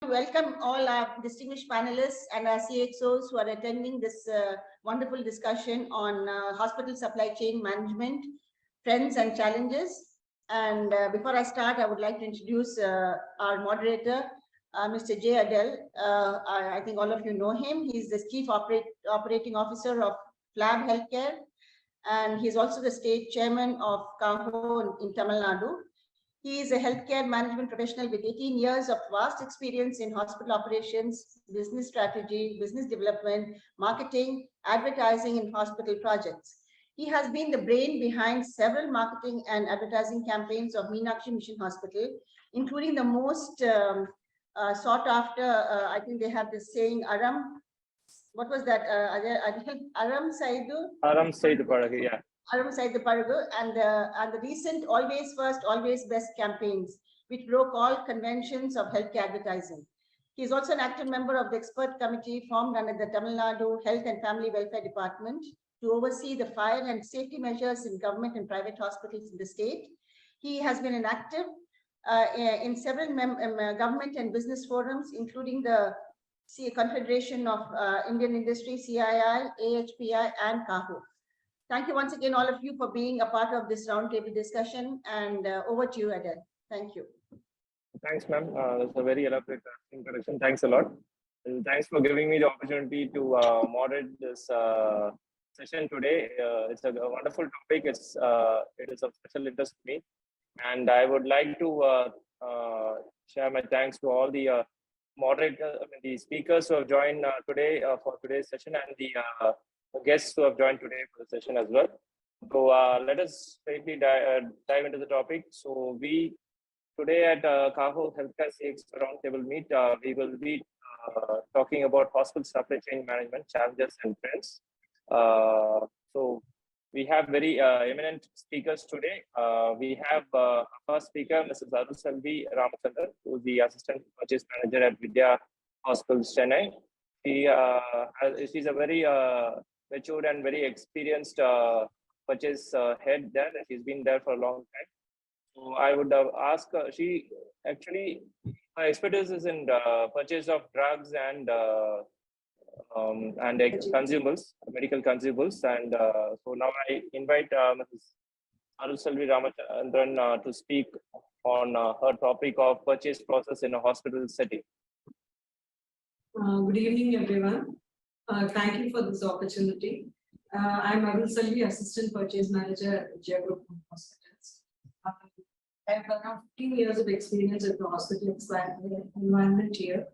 Welcome all our distinguished panelists and our CXOs who are attending this wonderful discussion on hospital supply chain management, trends and challenges. And before I start, I would like to introduce our moderator, Mr. J Adel. I think all of you know him. He's the Chief Operating Officer of Flab Healthcare, and he's also the State Chairman of CAHO in Tamil Nadu. He is a healthcare management professional with 18 years of vast experience in hospital operations, business strategy, business development, marketing, advertising, and hospital projects. He has been the brain behind several marketing and advertising campaigns of Meenakshi Mission Hospital, including the most sought after, I think they have this saying, what was that? Aram Saidu? Aram Saidu Paraga, yeah. Alongside the Paragu and the recent Always First, Always Best campaigns, which broke all conventions of healthcare advertising. He is also an active member of the expert committee formed under the Tamil Nadu Health and Family Welfare Department to oversee the fire and safety measures in government and private hospitals in the state. He has been an active in several government and business forums, including the Confederation of Indian Industry, CII, AHPI, and CAHO. Thank you once again, all of you, for being a part of this roundtable discussion. And over to you, Adel. Thank you. Thanks, ma'am. That's a very elaborate introduction. Thanks a lot. And thanks for giving me the opportunity to moderate this session today. It's a wonderful topic. It is of special interest to me. And I would like to share my thanks to all the moderators, the speakers who have joined today for today's session, and the guests who have joined today for the session as well. So let us straightly dive into the topic. So we today at CAHO Healthcare CXO Roundtable Meet, we will be talking about hospital supply chain management challenges and trends. So we have very eminent speakers today. We have our first speaker, Mrs. Arulselvi Ramachnadran, who is the Assistant Purchase Manager at Vidya Hospitals, Chennai. She's a very matured and very experienced purchase head there. She's been there for a long time. So I would ask her, her expertise is in purchase of drugs and consumables, medical consumables. And so now I invite Mrs. Arulselvi Ramachnadran to speak on her topic of purchase process in a hospital setting. Good evening, everyone. Thank you for this opportunity. I'm Arulselvi, Assistant Purchase Manager at J Adel Hospitals. I have around 15 years of experience at the hospital environment here,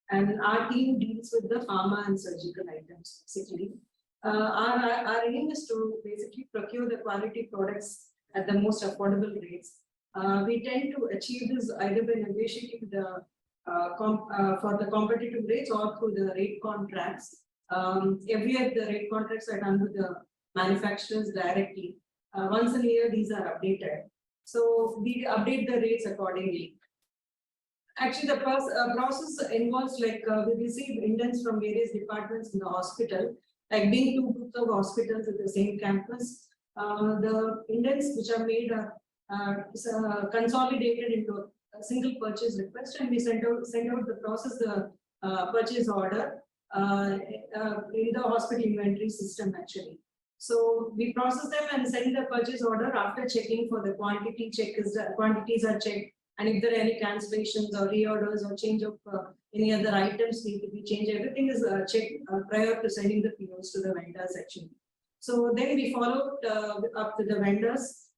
and our team deals with the pharma and surgical items, basically. Our aim is to basically procure the quality products at the most affordable rates. We tend to achieve this either by negotiating the for the competitive rates or through the rate contracts. Every year the rate contracts are done with the manufacturers directly. Once a year these are updated. So we update the rates accordingly. Actually, the process involves we receive indents from various departments in the hospital, like being two groups of hospitals at the same campus. The indents which are made are consolidated into a single purchase request, and we send out the purchase order in the hospital inventory system actually. So we process them and send the purchase order after checking for the quantity quantities are checked, and if there are any cancellations or reorders or change of any other items need to be changed, everything is checked prior to sending the POs to the vendors actually. So then we follow up to the vendors,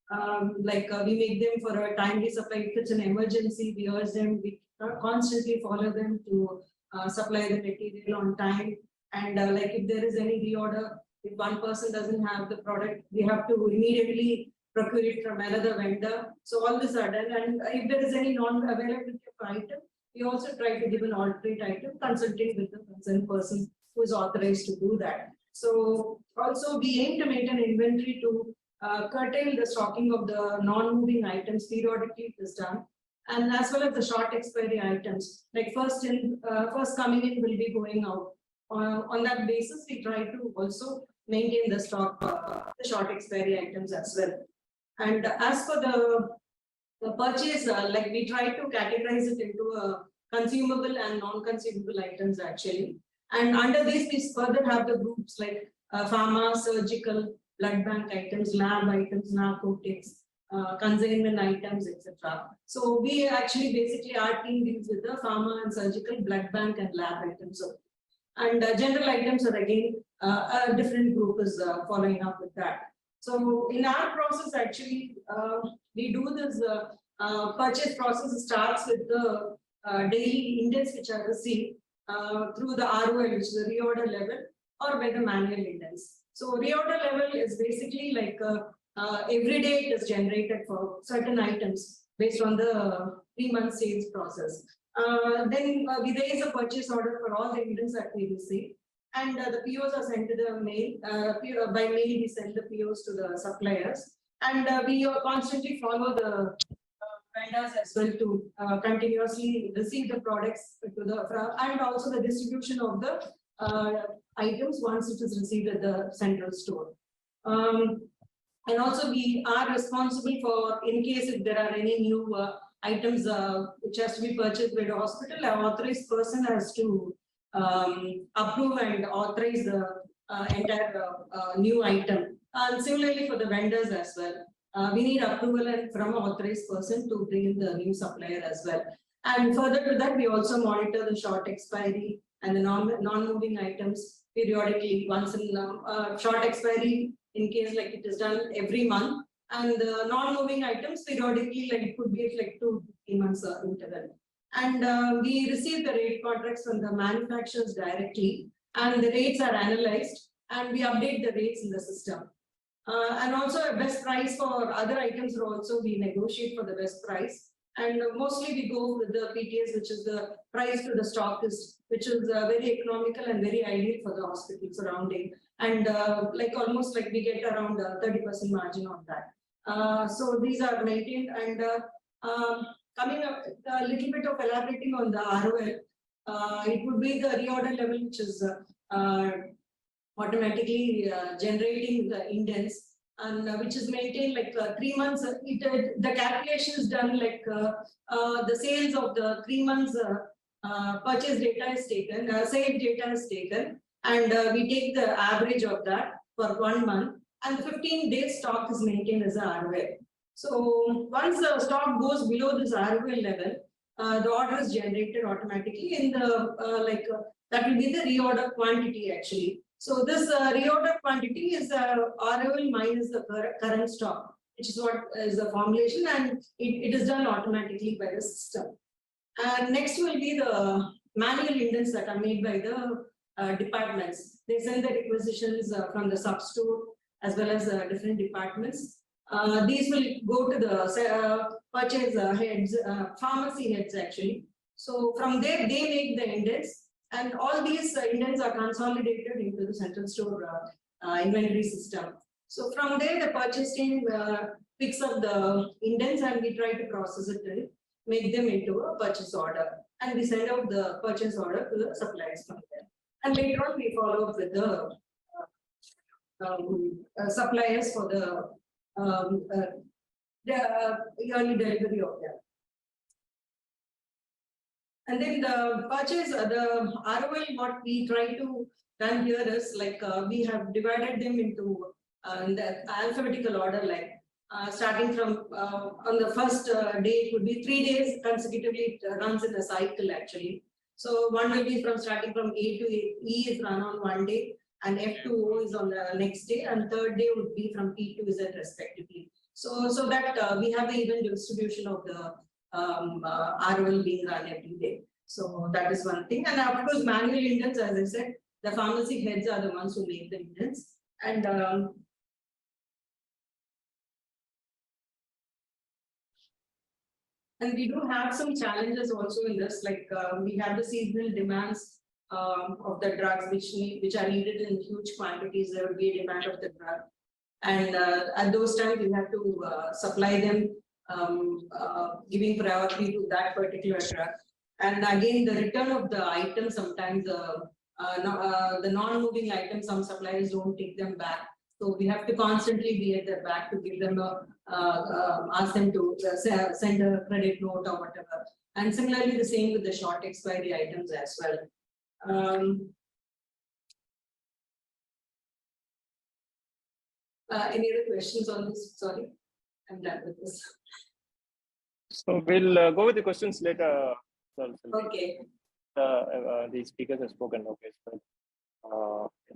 we make them for a timely supply. If it's an emergency, we urge them, we constantly follow them to supply the material on time. And if there is any reorder, if one person doesn't have the product, we have to immediately procure it from another vendor. So all this are done. And if there is any non-availability of item, we also try to give an alternate item, consulting with the concerned person who is authorized to do that. So also we aim to maintain inventory to curtail the stocking of the non-moving items periodically is done, and as well as the short expiry items, like first coming in will be going out. On that basis, we try to also maintain the stock, the short expiry items as well. And as for the purchase, we try to categorize it into consumable and non-consumable items actually. And under these, we further have the groups like pharma, surgical, blood bank items, lab items, narcotics, consignment items, etc. So we actually basically our team deals with the pharma and surgical, blood bank and lab items. And general items are again a different group is following up with that. So in our process, actually, we do this purchase process starts with the daily indents which are received through the ROL, which is the reorder level, or by the manual indents. So reorder level is basically like every day it is generated for certain items based on the 3-month sales process. Then we raise a purchase order for all the indents that we receive, and the POs are sent to the mail. By mail, we send the POs to the suppliers, and we constantly follow the vendors as well to continuously receive the products to the and also the distribution of the items once it is received at the central store. And also we are responsible for, in case if there are any new items which has to be purchased by the hospital, an authorized person has to approve and authorize the entire new item. And similarly for the vendors as well. We need approval from an authorized person to bring in the new supplier as well. And further to that, we also monitor the short expiry and the non-moving items periodically. Once in short expiry, in case like it is done every month, and the non-moving items periodically, like it could be like 2 to 3 months interval. And we receive the rate contracts from the manufacturers directly, and the rates are analyzed, and we update the rates in the system. And also a best price for other items are also we negotiate for the best price. And mostly we go with the PTS, which is the price to the stockist, which is very economical and very ideal for the hospital surrounding. And like almost like we get around 30% margin on that. So these are maintained. And coming up a little bit of elaborating on the ROL, it would be the reorder level, which is automatically generating the indents, and which is maintained like 3 months. The calculation is done like the sales of the 3 months purchase data is taken, sale data is taken, and we take the average of that for 1 month, and the 15 days stock is maintained as a ROL. So once the stock goes below this ROL level, the order is generated automatically in the that will be the reorder quantity actually. So this reorder quantity is ROL minus the current stock, which is what is the formulation, and it is done automatically by the system. And next will be the manual indents that are made by the departments. They send the requisitions from the sub-store as well as different departments. These will go to the purchase heads, pharmacy heads actually. So from there, they make the indents. And all these indents are consolidated into the central store inventory system. So from there, the purchase team picks up the indents, and we try to process it and make them into a purchase order. And we send out the purchase order to the suppliers from there. And later on, we follow up with the suppliers for the yearly delivery of them. And then the purchase, the ROL, what we try to run here is like we have divided them into the alphabetical order, like starting from on the first day, it would be 3 days consecutively, it runs in a cycle actually. So one will be from starting from A to E is run on 1 day, and F to O is on the next day, and third day would be from P to Z respectively. So that we have the even distribution of the ROL being run every day. So that is one thing. And of course, manual indents, as I said, the pharmacy heads are the ones who make the indents. And we do have some challenges also in this, like we have the seasonal demands of the drugs which are needed in huge quantities. There will be a demand of the drug, and at those times we have to supply them, giving priority to that particular drug. And again, the return of the item, sometimes the non-moving items, some suppliers don't take them back. So we have to constantly be at their back to give them ask them to send a credit note or whatever. And similarly, the same with the short expiry items as well. Any other questions on this? Sorry, I'm done with this. So we'll go with the questions later. Okay. The speakers have spoken. Okay, so,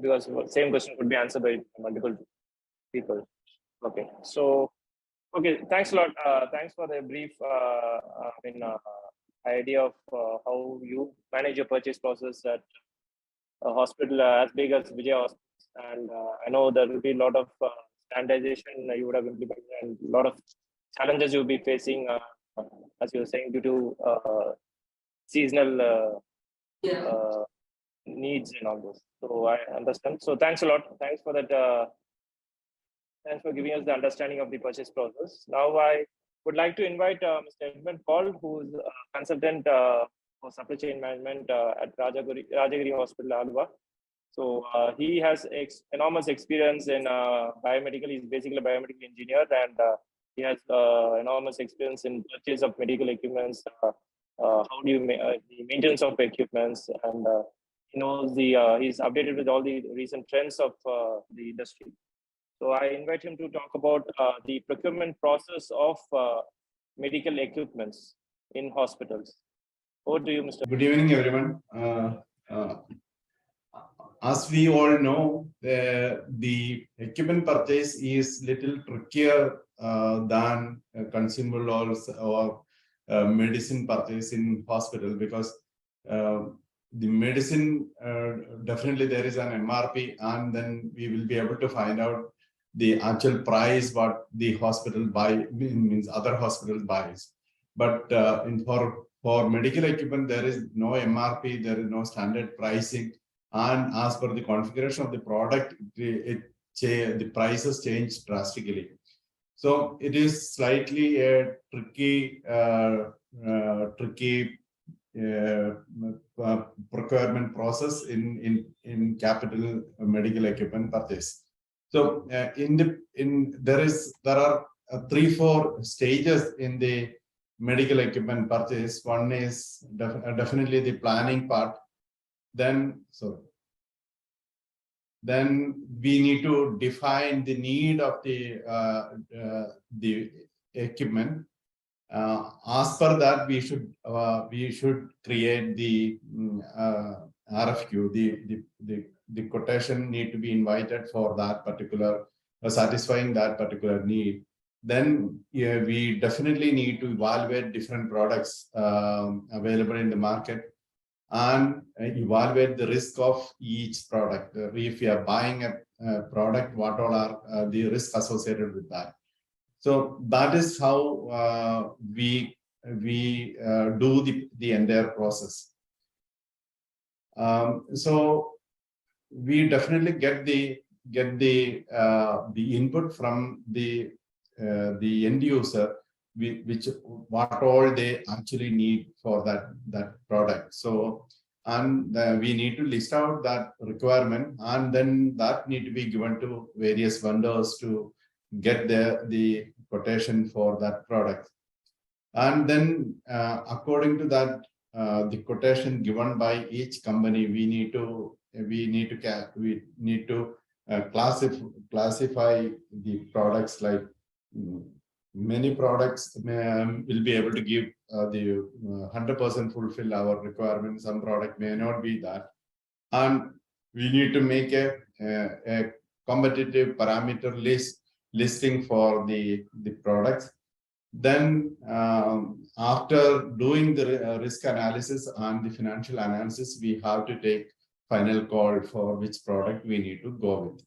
because same question could be answered by multiple people. Okay, so okay, thanks a lot. Thanks for the brief idea of how you manage your purchase process at a hospital as big as Vijay Hospital. And I know there will be a lot of standardization you would have implemented and a lot of challenges you'll be facing, as you were saying, due to seasonal needs and all this. So I understand. So thanks a lot. Thanks for that. Thanks for giving us the understanding of the purchase process. Now I would like to invite Mr. Edmond Paul, who is a consultant for supply chain management at Rajagiri Hospital, Alva. So he has enormous experience in biomedical. He's basically a biomedical engineer, and he has enormous experience in purchase of medical equipments. How do you the maintenance of equipments, and he knows he's updated with all the recent trends of the industry. So I invite him to talk about the procurement process of medical equipments in hospitals. Over to you, Mr. Good evening, everyone. As we all know, the equipment purchase is little trickier than consumables or medicine purchase in hospital, because the medicine, definitely there is an MRP, and then we will be able to find out the actual price what the hospital means other hospitals buys. But for medical equipment, there is no MRP, there is no standard pricing, and as per the configuration of the product, the prices change drastically. So it is slightly a tricky procurement process in capital medical equipment purchase. So there are 3-4 stages in the medical equipment purchase. One is definitely the planning part. Then we need to define the need of the equipment. As per that, we should create the RFQ. The quotation need to be invited for that particular satisfying that particular need. Then we definitely need to evaluate different products available in the market and evaluate the risk of each product. If you are buying a product, what all are the risks associated with that? So that is how we do the entire process. So we definitely get the input from the end user, what all they actually need for that product. So we need to list out that requirement, and then that need to be given to various vendors to get the quotation for that product. And then according to that, the quotation given by each company, we need to classify the products. Like many products will be able to give the 100% fulfill our requirements. Some product may not be that, and we need to make a competitive parameter listing for the products. Then after doing the risk analysis and the financial analysis, we have to take final call for which product we need to go with.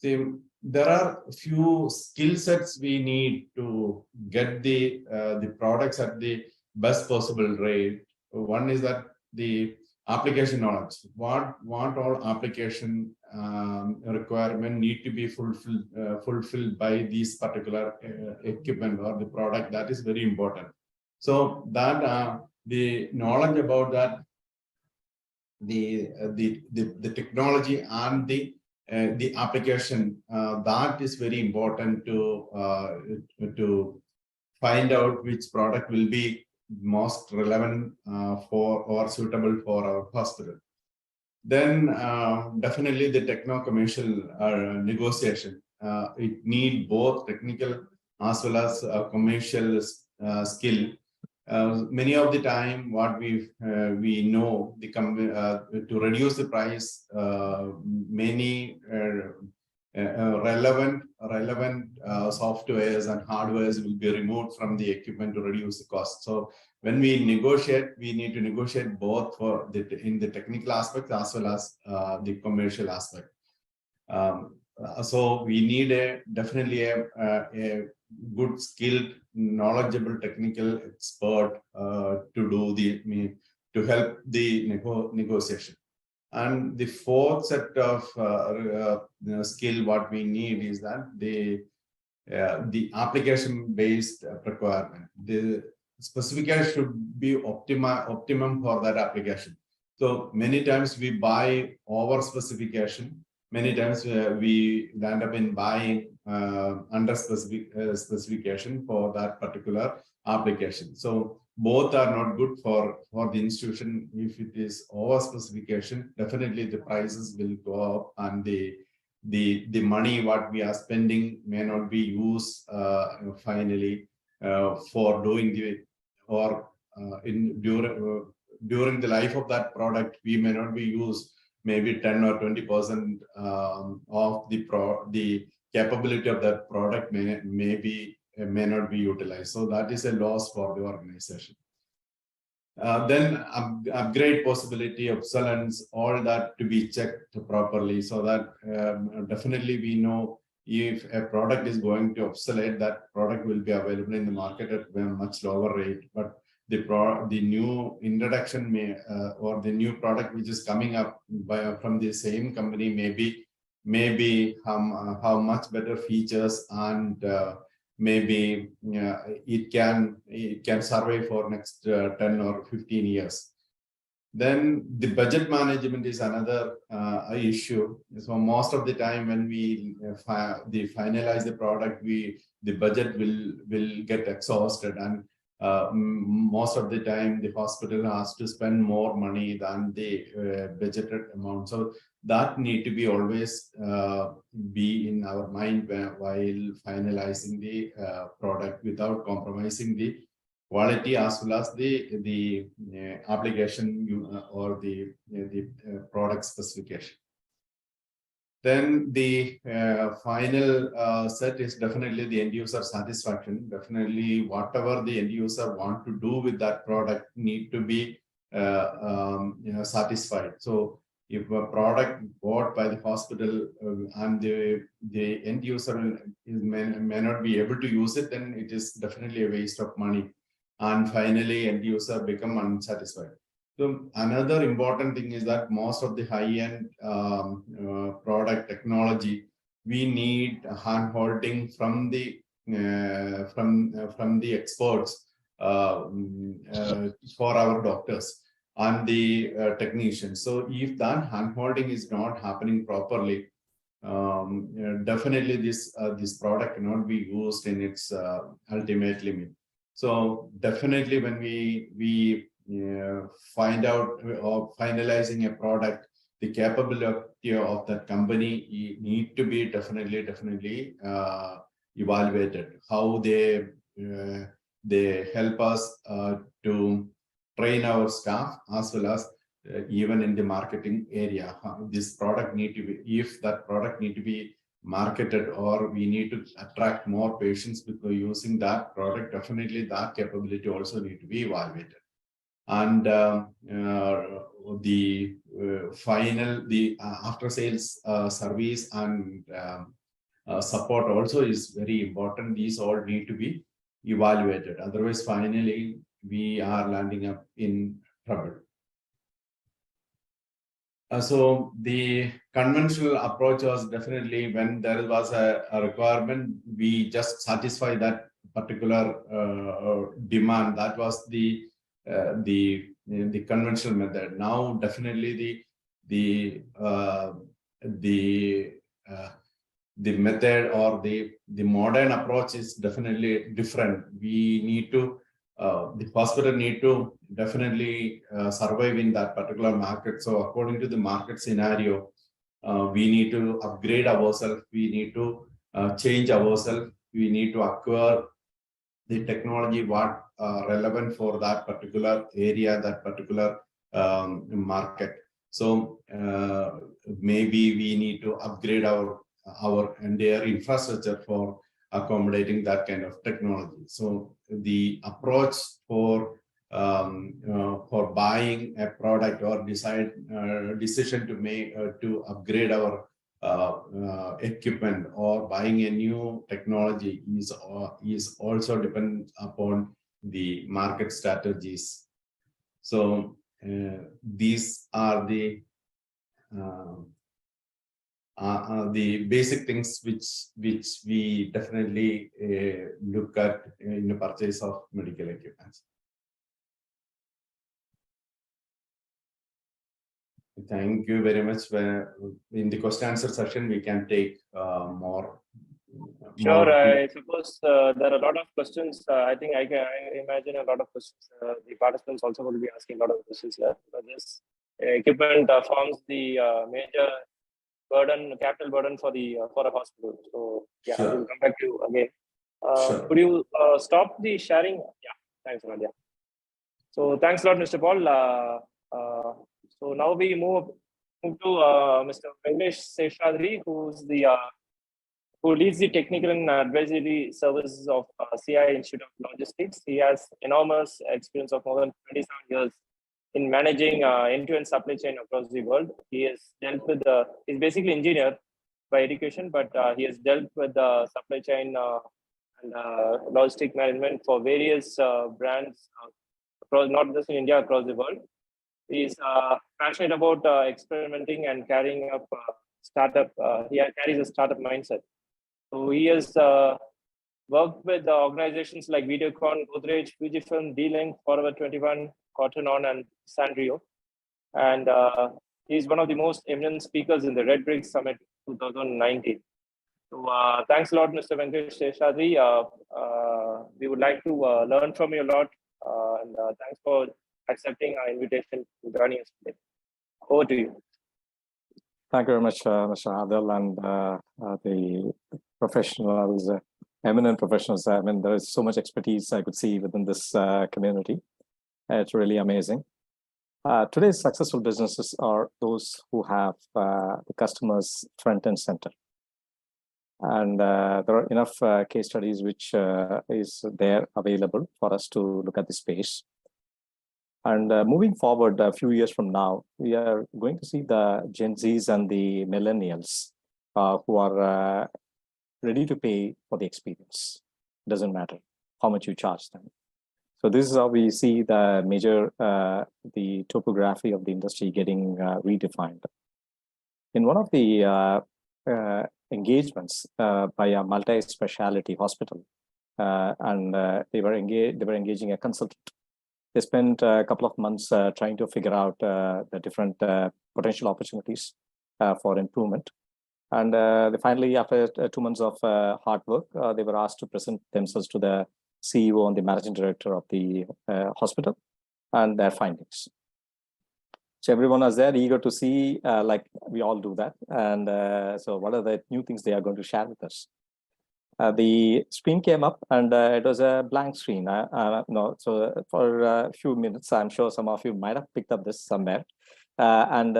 See, there are a few skill sets we need to get the products at the best possible rate. One is that the application knowledge. What all application requirement need to be fulfilled by these particular equipment or the product. That is very important. So that the knowledge about that, the technology and the the application, that is very important to find out which product will be most relevant for or suitable for our hospital. Then definitely the techno-commercial negotiation. It need both technical as well as commercial skill. Many of the time, what we know, to reduce the price, many relevant softwares and hardwares will be removed from the equipment to reduce the cost. So when we negotiate, we need to negotiate both for in the technical aspect as well as the commercial aspect. So we need definitely a good, skilled, knowledgeable technical expert to help the negotiation. And the fourth set of skill what we need is that the application-based requirement. The specification should be optimum for that application. So many times we buy over specification. Many times we end up in buying under specification for that particular application. So both are not good for the institution. If it is over specification, definitely the prices will go up, and the money what we are spending may not be used finally for doing the or during the life of that product. We may not be used maybe 10 or 20% of the capability of that product may not be utilized. So that is a loss for the organization. Then upgrade possibility, obsolescence, all that to be checked properly, so that definitely we know if a product is going to obsolete, that product will be available in the market at a much lower rate. But the new introduction or the new product which is coming up from the same company maybe have much better features, and maybe it can survive for next 10 or 15 years. Then the budget management is another issue. So most of the time when we finalize the product, the budget will get exhausted, and most of the time the hospital has to spend more money than the budgeted amount. So that need to be always be in our mind while finalizing the product, without compromising the quality as well as the application or the product specification. Then the final set is definitely the end user satisfaction. Definitely whatever the end user want to do with that product need to be satisfied. So if a product bought by the hospital and the end user may not be able to use it, then it is definitely a waste of money. And finally, end user become unsatisfied. So another important thing is that most of the high-end product technology, we need hand-holding from the experts for our doctors and the technicians. So if that hand-holding is not happening properly, definitely this product cannot be used in its ultimate limit. So definitely when we find out or finalizing a product, the capability of that company need to be definitely evaluated. How they help us to train our staff, as well as even in the marketing area. This product need to be, if that product need to be marketed, or we need to attract more patients because using that product, definitely that capability also need to be evaluated. And the after sales service and support also is very important. These all need to be evaluated. Otherwise, finally, we are landing up in trouble. So the conventional approach was definitely when there was a requirement, we just satisfy that particular demand. That was the conventional method. Now, definitely the the method or the modern approach is definitely different. We need to, the hospital need to definitely survive in that particular market. So according to the market scenario, we need to upgrade ourselves. We need to change ourselves. We need to acquire the technology what relevant for that particular area, that particular market. So maybe we need to upgrade our entire infrastructure for accommodating that kind of technology. So the approach for buying a product or decision to make to upgrade our equipment or buying a new technology is also dependent upon the market strategies. So these are the basic things which we definitely look at in the purchase of medical equipment. Thank you very much. In the question answer session, we can take more. Sure, I suppose there are a lot of questions. I think I imagine a lot of questions. The participants also will be asking a lot of questions here. This equipment forms the major burden, capital burden for a hospital. So yeah, sure. I will come back to you again. Sure. Could you stop the sharing? Yeah, thanks, Nadia. So thanks a lot, Mr. Paul. So now we move to Mr. Venkatesh Seshadri, who leads the technical and advisory services of CI Institute of Logistics. He has enormous experience of more than 27 years in managing end-to-end supply chain across the world. He has dealt with he's basically engineer by education, but he has dealt with supply chain and logistic management for various brands across, not just in India, across the world. He's passionate about experimenting and carrying up startup. He carries a startup mindset. So he has worked with organizations like Videocon, Godrej, Fujifilm, D-Link, Forever 21, Cotton On, and Sanrio. And he's one of the most eminent speakers in the Red Brick Summit 2019. So thanks a lot, Mr. Venkatesh Seshadri. We would like to learn from you a lot. And thanks for accepting our invitation to joining us today. Over to you. Thank you very much, Mr. Adel, and the professionals, eminent professionals. I mean, there is so much expertise I could see within this community. It's really amazing. Today's successful businesses are those who have the customers front and center. And there are enough case studies which is there available for us to look at the space. And moving forward a few years from now, we are going to see the Gen Zs and the millennials who are ready to pay for the experience. It doesn't matter how much you charge them. So this is how we see the major, the topography of the industry getting redefined. In one of the engagements by a multi-speciality hospital, and they were engaging a consultant. They spent a couple of months trying to figure out the different potential opportunities for improvement. And they finally, after 2 months of hard work, they were asked to present themselves to the CEO and the managing director of the hospital and their findings. So everyone was there eager to see, like we all do that. And so what are the new things they are going to share with us? The screen came up and it was a blank screen. No, so for a few minutes, I'm sure some of you might have picked up this somewhere. Then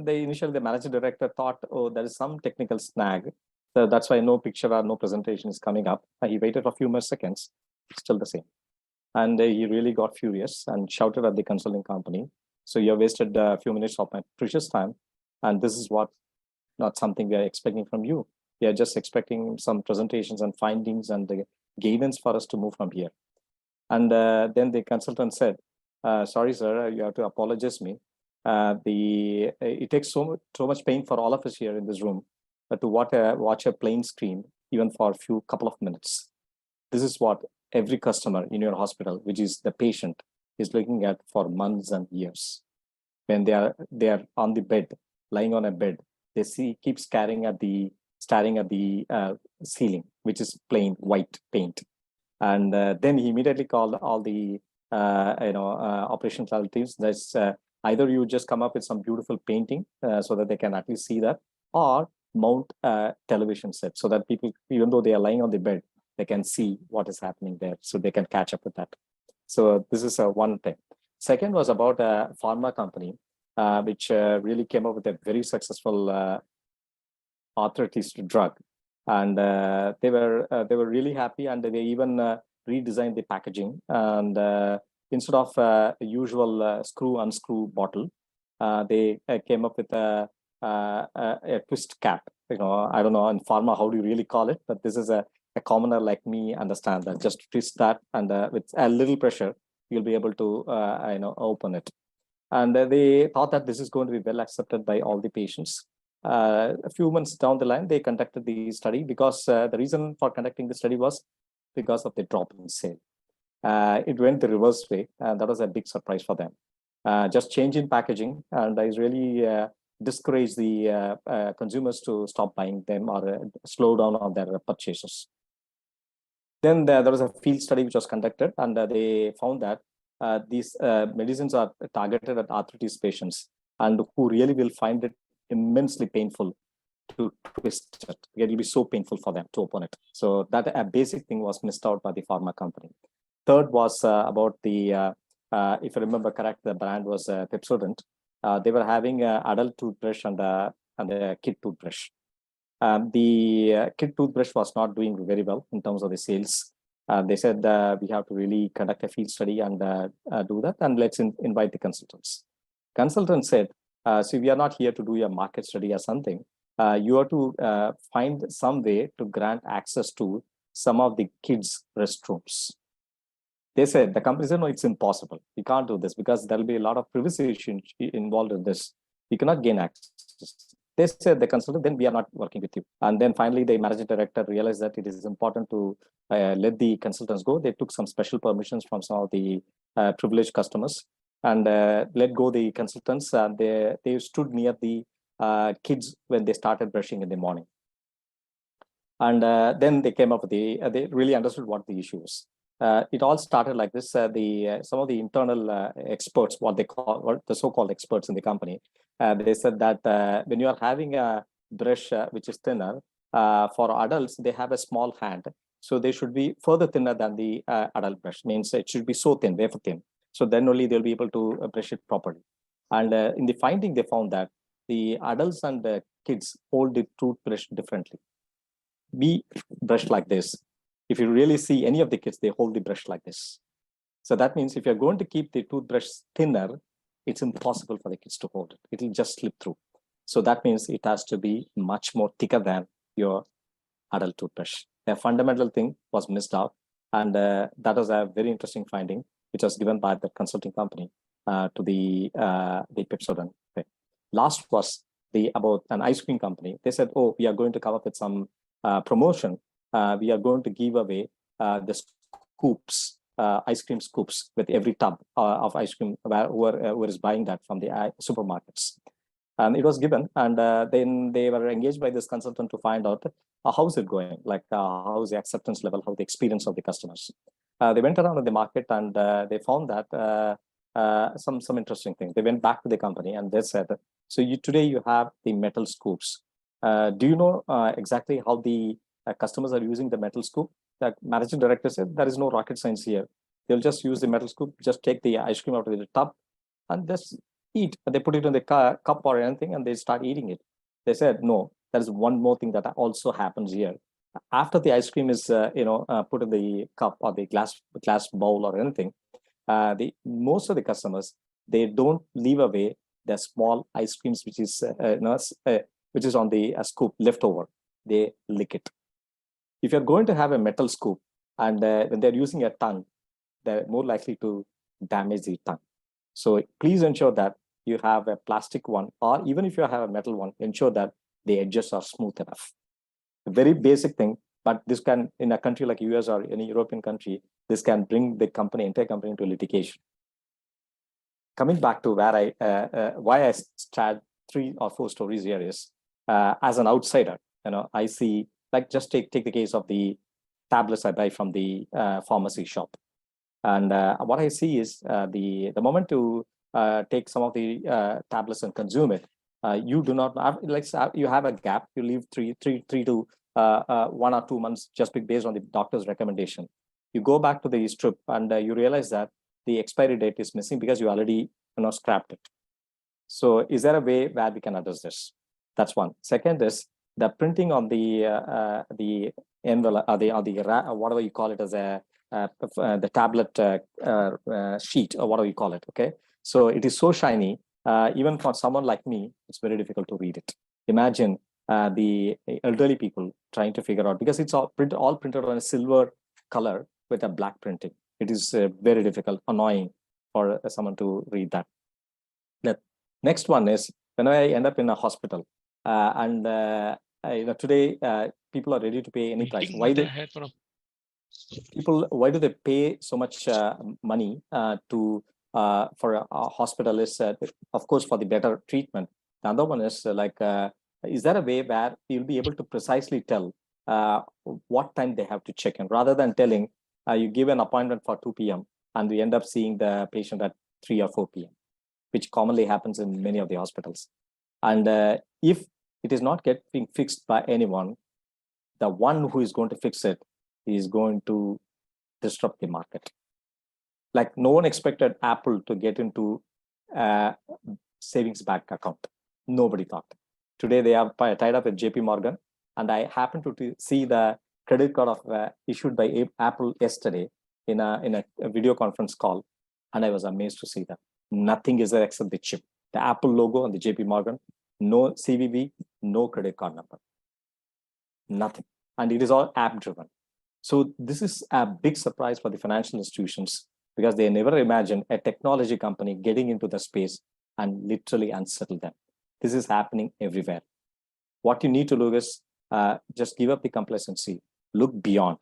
initially the managing director thought, oh, there is some technical snag. So that's why no picture or no presentation is coming up. He waited for a few more seconds, still the same. And he really got furious and shouted at the consulting company. So you have wasted a few minutes of my precious time. And this is not something we are expecting from you. We are just expecting some presentations and findings and the guidance for us to move from here. And then the consultant said, sorry, sir, you have to apologize me. It takes so much pain for all of us here in this room to watch a plain screen, even for a couple of minutes. This is what every customer in your hospital, which is the patient, is looking at for months and years. When they are on the bed, lying on a bed, they keep staring at the ceiling, which is plain white paint. And then he immediately called all the operational teams. That's either you just come up with some beautiful painting so that they can at least see that, or mount a television set so that people, even though they are lying on the bed, they can see what is happening there, so they can catch up with that. So this is one thing. Second was about a pharma company, which really came up with a very successful arthritis drug, and they were really happy, and they even redesigned the packaging. And instead of the usual screw unscrew bottle, they came up with a twist cap. I don't know in pharma how do you really call it, but this is a commoner like me understand that. Just twist that, and with a little pressure, you'll be able to open it. And they thought that this is going to be well accepted by all the patients. A few months down the line, they conducted the study because the reason for conducting the study was because of the drop in sale. It went the reverse way, and that was a big surprise for them. Just change in packaging, and I really discourage the consumers to stop buying them or slow down on their purchases. Then there was a field study which was conducted, and they found that these medicines are targeted at arthritis patients, and who really will find it immensely painful to twist it. It will be so painful for them to open it. So that a basic thing was missed out by the pharma company. Third was about the, if I remember correct, the brand was Pepsodent. They were having an adult toothbrush and a kid toothbrush. The kid toothbrush was not doing very well in terms of the sales. They said we have to really conduct a field study and do that, and let's invite the consultants. Consultants said, so we are not here to do a market study or something. You have to find some way to grant access to some of the kids' restrooms. They said, the company said, no, it's impossible. We can't do this because there'll be a lot of privacy issues involved in this. We cannot gain access. They said, the consultant, then we are not working with you. And then finally, the managing director realized that it is important to let the consultants go. They took some special permissions from some of the privileged customers and let go the consultants. They stood near the kids when they started brushing in the morning. And then they came up with they really understood what the issue was. It all started like this. Some of the internal experts, what the so-called experts in the company, they said that when you are having a brush which is thinner, for adults, they have a small hand. So they should be further thinner than the adult brush. Means it should be so thin, wafer thin. So then only they'll be able to brush it properly. And in the finding, they found that the adults and the kids hold the toothbrush differently. We brush like this. If you really see any of the kids, they hold the brush like this. So that means if you're going to keep the toothbrush thinner, it's impossible for the kids to hold it. It'll just slip through. So that means it has to be much more thicker than your adult toothbrush. A fundamental thing was missed out. And that was a very interesting finding, which was given by the consulting company to the Pepsodent. Okay. Last was about an ice cream company. They said, oh, we are going to come up with some promotion. We are going to give away the scoops, ice cream scoops with every tub of ice cream, whoever is buying that from the supermarkets. And it was given, and then they were engaged by this consultant to find out how is it going, like how is the acceptance level, how the experience of the customers. They went around in the market and they found that some interesting things. They went back to the company and they said, so today you have the metal scoops. Do you know exactly how the customers are using the metal scoop? The managing director said, there is no rocket science here. They'll just use the metal scoop, just take the ice cream out of the tub and just eat. They put it in the cup or anything and they start eating it. They said, no, there is one more thing that also happens here. After the ice cream is put in the cup or the glass bowl or anything, most of the customers, they don't leave away the small ice creams which is on the scoop left over. They lick it. If you're going to have a metal scoop and when they're using a tongue, they're more likely to damage the tongue. So please ensure that you have a plastic one, or even if you have a metal one, ensure that the edges are smooth enough. A very basic thing, but this can, in a country like US or any European country, this can bring the entire company into litigation. Coming back to where why I started 3 or 4 stories here is, as an outsider, I see, like, just take the case of the tablets I buy from the pharmacy shop. And what I see is the moment to take some of the tablets and consume it, you do not have, like, you have a gap. You leave three to 1 or 2 months just based on the doctor's recommendation. You go back to the strip and you realize that the expiry date is missing because you already scrapped it. So is there a way where we can address this? That's one. Second is the printing on the envelope or the whatever you call it as the tablet sheet or whatever you call it. Okay, so it is so shiny. Even for someone like me, it's very difficult to read it. Imagine the elderly people trying to figure out, because it's all printed on a silver color with a black printing. It is very difficult, annoying for someone to read that. The next one is when I end up in a hospital and today people are ready to pay any price. Why do they pay so much money for a hospital? Is of course for the better treatment. The other one is is there a way where you'll be able to precisely tell what time they have to check in, rather than telling you give an appointment for 2 p.m. and we end up seeing the patient at 3 or 4 p.m., which commonly happens in many of the hospitals. And if it is not getting fixed by anyone, the one who is going to fix it is going to disrupt the market. Like, no one expected Apple to get into savings bank account. Nobody thought. Today they are tied up with JP Morgan, and I happened to see the credit card issued by Apple yesterday in a video conference call, and I was amazed to see that nothing is there except the chip, the Apple logo on the JP Morgan, no CVV, no credit card number, nothing, and it is all app driven. So this is a big surprise for the financial institutions, because they never imagined a technology company getting into the space and literally unsettle them. This is happening everywhere. What you need to do is just give up the complacency, look beyond.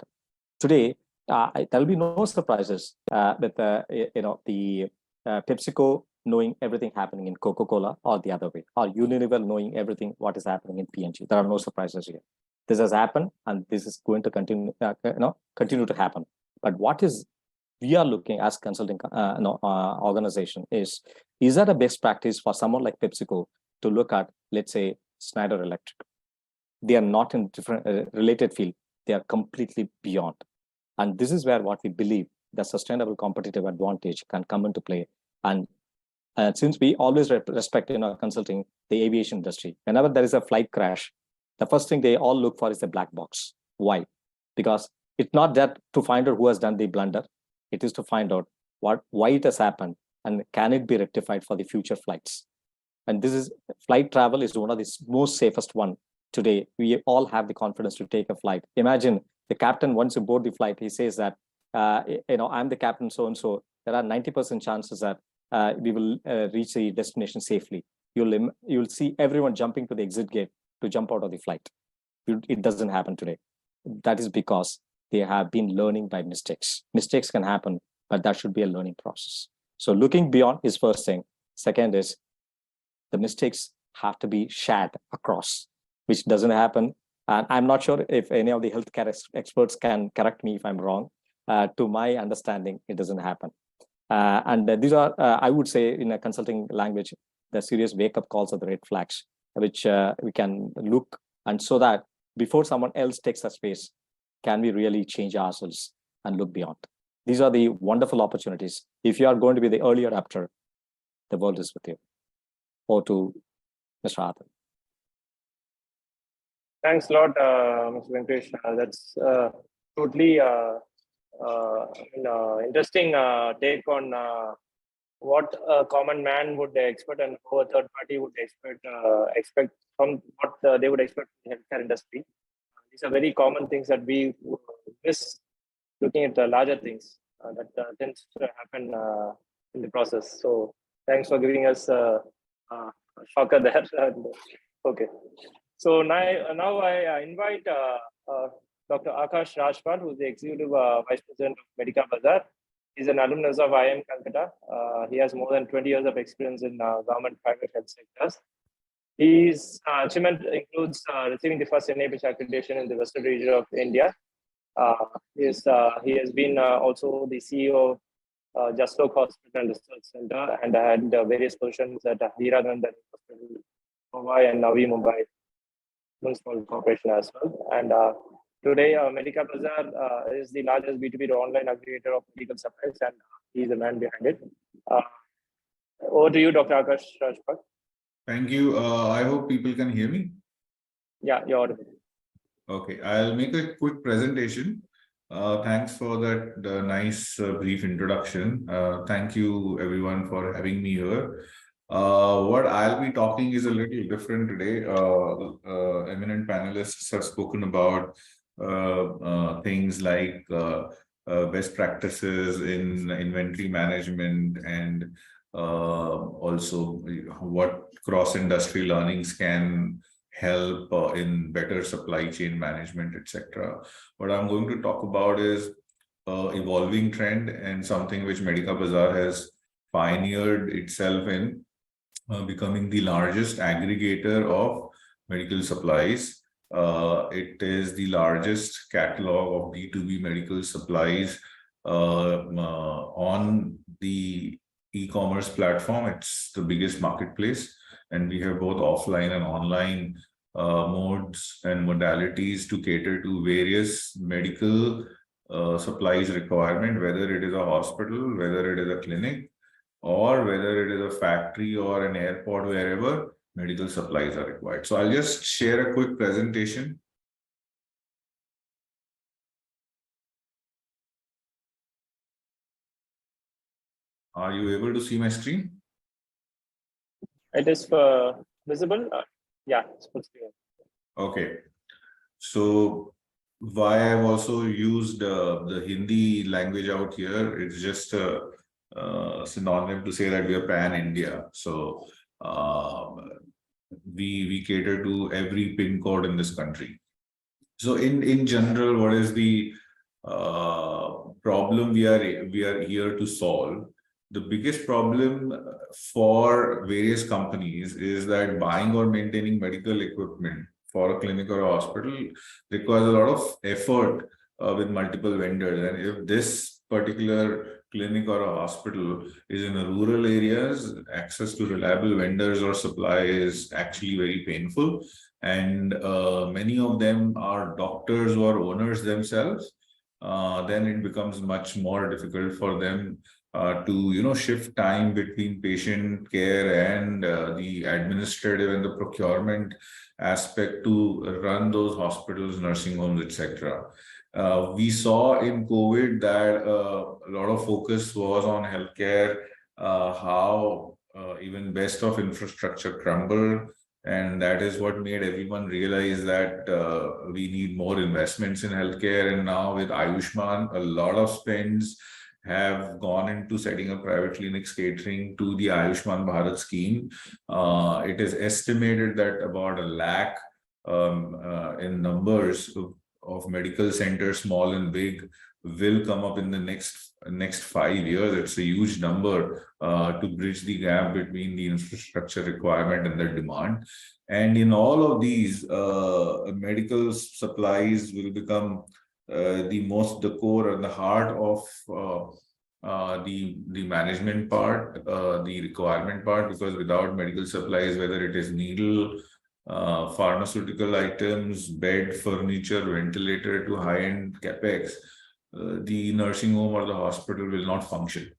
Today, there'll be no surprises with the PepsiCo knowing everything happening in Coca-Cola, or the other way, or Unilever knowing everything what is happening in P&G. There are no surprises here. This has happened, and this is going to continue to happen. But what is we are looking as consulting organization is that a best practice for someone like PepsiCo to look at, let's say, Schneider Electric? They are not in different related field. They are completely beyond. And this is where what we believe the sustainable competitive advantage can come into play. And since we always respect in our consulting the aviation industry, whenever there is a flight crash, the first thing they all look for is the black box. Why? Because it's not that to find out who has done the blunder. It is to find out why it has happened and can it be rectified for the future flights. And this is flight travel is one of the most safest one today. We all have the confidence to take a flight. Imagine the captain, once you board the flight, he says that I'm the captain so and so. There are 90% chances that we will reach the destination safely. You'll see everyone jumping to the exit gate to jump out of the flight. It doesn't happen today. That is because they have been learning by mistakes. Mistakes can happen, but that should be a learning process. So looking beyond is first thing. Second is the mistakes have to be shared across, which doesn't happen. And I'm not sure if any of the healthcare experts can correct me if I'm wrong. To my understanding, it doesn't happen. And these are, I would say, in a consulting language, the serious wake-up calls are the red flags, which we can look, and so that before someone else takes a space, can we really change ourselves and look beyond? These are the wonderful opportunities. If you are going to be the early adopter, the world is with you. Or to Mr. Adel. Thanks a lot, Mr. Venkatesh. That's totally interesting take on what a common man would expect and how a third party would expect from what they would expect from the healthcare industry. These are very common things that we miss looking at the larger things that tends to happen in the process. So thanks for giving us a shocker there. Okay. So now I invite Dr. Akash Rajpal, who is the Executive Vice President of Medica Bazaar. He's an alumnus of IIM Calcutta. He has more than 20 years of experience in government private health sectors. His achievement includes receiving the first NABH accreditation in the western region of India. He has been also the CEO of Justlook Hospital and Research Center, and had various positions at Hiranandani Hospital, Mumbai, and Navi Mumbai Municipal Corporation as well. And today, Medica Bazaar is the largest B2B online aggregator of medical supplies, and he's the man behind it. Over to you, Dr. Akash Rajpal. Thank you. I hope people can hear me. Yeah, you're audible. Okay, I'll make a quick presentation. Thanks for that nice brief introduction. Thank you everyone for having me here. What I'll be talking is a little different today. Eminent panelists have spoken about things like best practices in inventory management, and also what cross-industry learnings can help in better supply chain management, etc. What I'm going to talk about is evolving trend and something which Medica Bazaar has pioneered itself in, becoming the largest aggregator of medical supplies. It is the largest catalog of B2B medical supplies on the e-commerce platform. It's the biggest marketplace, and we have both offline and online modes and modalities to cater to various medical supplies requirement, whether it is a hospital, whether it is a clinic, or whether it is a factory or an airport, wherever medical supplies are required. So I'll just share a quick presentation. Are you able to see my screen? It is visible. Yeah, it's full screen. Okay. So why I've also used the Hindi language out here, it's just a synonym to say that we are pan-India. So we cater to every pin code in this country. So in general, what is the problem we are here to solve? The biggest problem for various companies is that buying or maintaining medical equipment for a clinic or a hospital requires a lot of effort with multiple vendors. And if this particular clinic or a hospital is in a rural areas, access to reliable vendors or supply is actually very painful. And many of them are doctors or owners themselves. Then it becomes much more difficult for them to shift time between patient care and the administrative and the procurement aspect to run those hospitals, nursing homes, etc. We saw in COVID that a lot of focus was on healthcare, how even best of infrastructure crumbled. And that is what made everyone realize that we need more investments in healthcare. And now with Ayushman, a lot of spends have gone into setting up private clinics catering to the Ayushman Bharat scheme. It is estimated that about 1 lakh in numbers of medical centers, small and big, will come up in the next 5 years. It's a huge number to bridge the gap between the infrastructure requirement and the demand. And in all of these, medical supplies will become the core and the heart of the management part, the requirement part, because without medical supplies, whether it is needle, pharmaceutical items, bed, furniture, ventilator to high-end capex, the nursing home or the hospital will not function.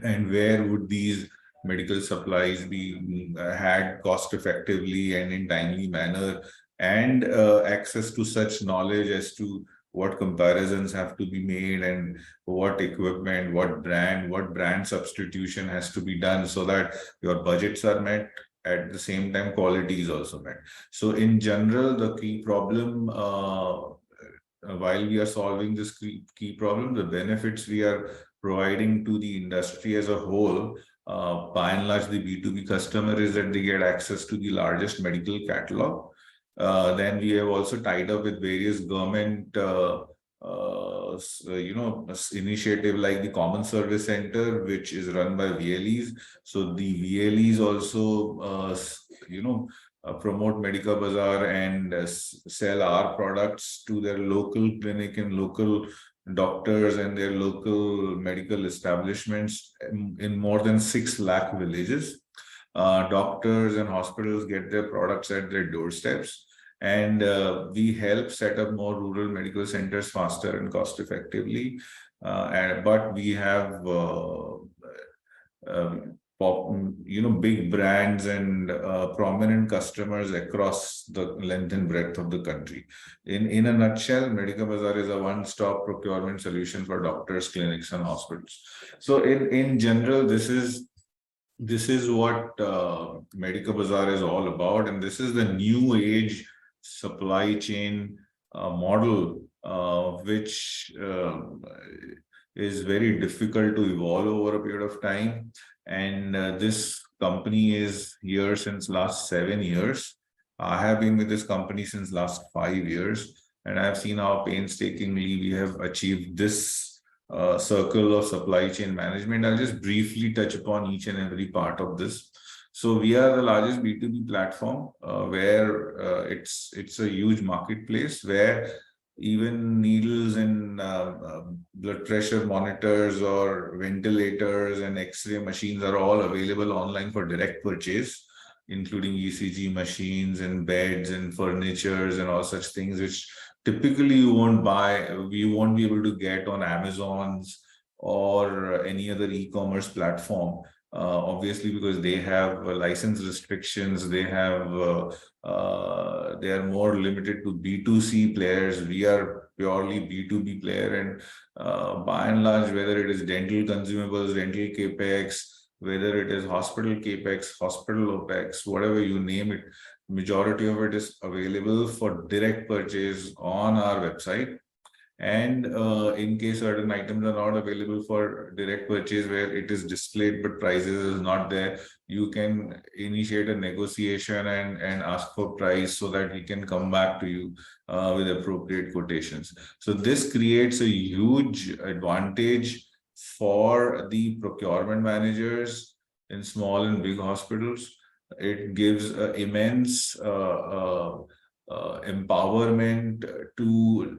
And where would these medical supplies be had cost effectively and in timely manner, and access to such knowledge as to what comparisons have to be made and what equipment, what brand substitution has to be done so that your budgets are met, at the same time quality is also met. So in general, the key problem, while we are solving this key problem, the benefits we are providing to the industry as a whole, by and large the B2B customer, is that they get access to the largest medical catalog. Then we have also tied up with various government initiative like the Common Service Center, which is run by VLEs. So the VLEs also promote Medica Bazaar and sell our products to their local clinic and local doctors and their local medical establishments in more than 6 lakh villages. Doctors and hospitals get their products at their doorsteps, and we help set up more rural medical centers faster and cost effectively. But we have big brands and prominent customers across the length and breadth of the country. In a nutshell, Medica Bazaar is a one-stop procurement solution for doctors, clinics, and hospitals. So in general, this is what Medica Bazaar is all about, and this is the new age supply chain model, which is very difficult to evolve over a period of time. And this company is here since last 7 years. I have been with this company since last 5 years, and I've seen how painstakingly we have achieved this circle of supply chain management. I'll just briefly touch upon each and every part of this. So we are the largest B2B platform where it's a huge marketplace where even needles and blood pressure monitors or ventilators and X-ray machines are all available online for direct purchase, including ECG machines and beds and furnitures and all such things, which typically you won't be able to get on Amazon's or any other e-commerce platform. Obviously, because they have license restrictions, they are more limited to B2C players. We are purely B2B player, and by and large, whether it is dental consumables, dental capex, whether it is hospital capex, hospital opex, whatever you name it, majority of it is available for direct purchase on our website. And in case certain items are not available for direct purchase where it is displayed but prices is not there, you can initiate a negotiation and ask for price so that we can come back to you with appropriate quotations. So this creates a huge advantage for the procurement managers in small and big hospitals. It gives immense empowerment to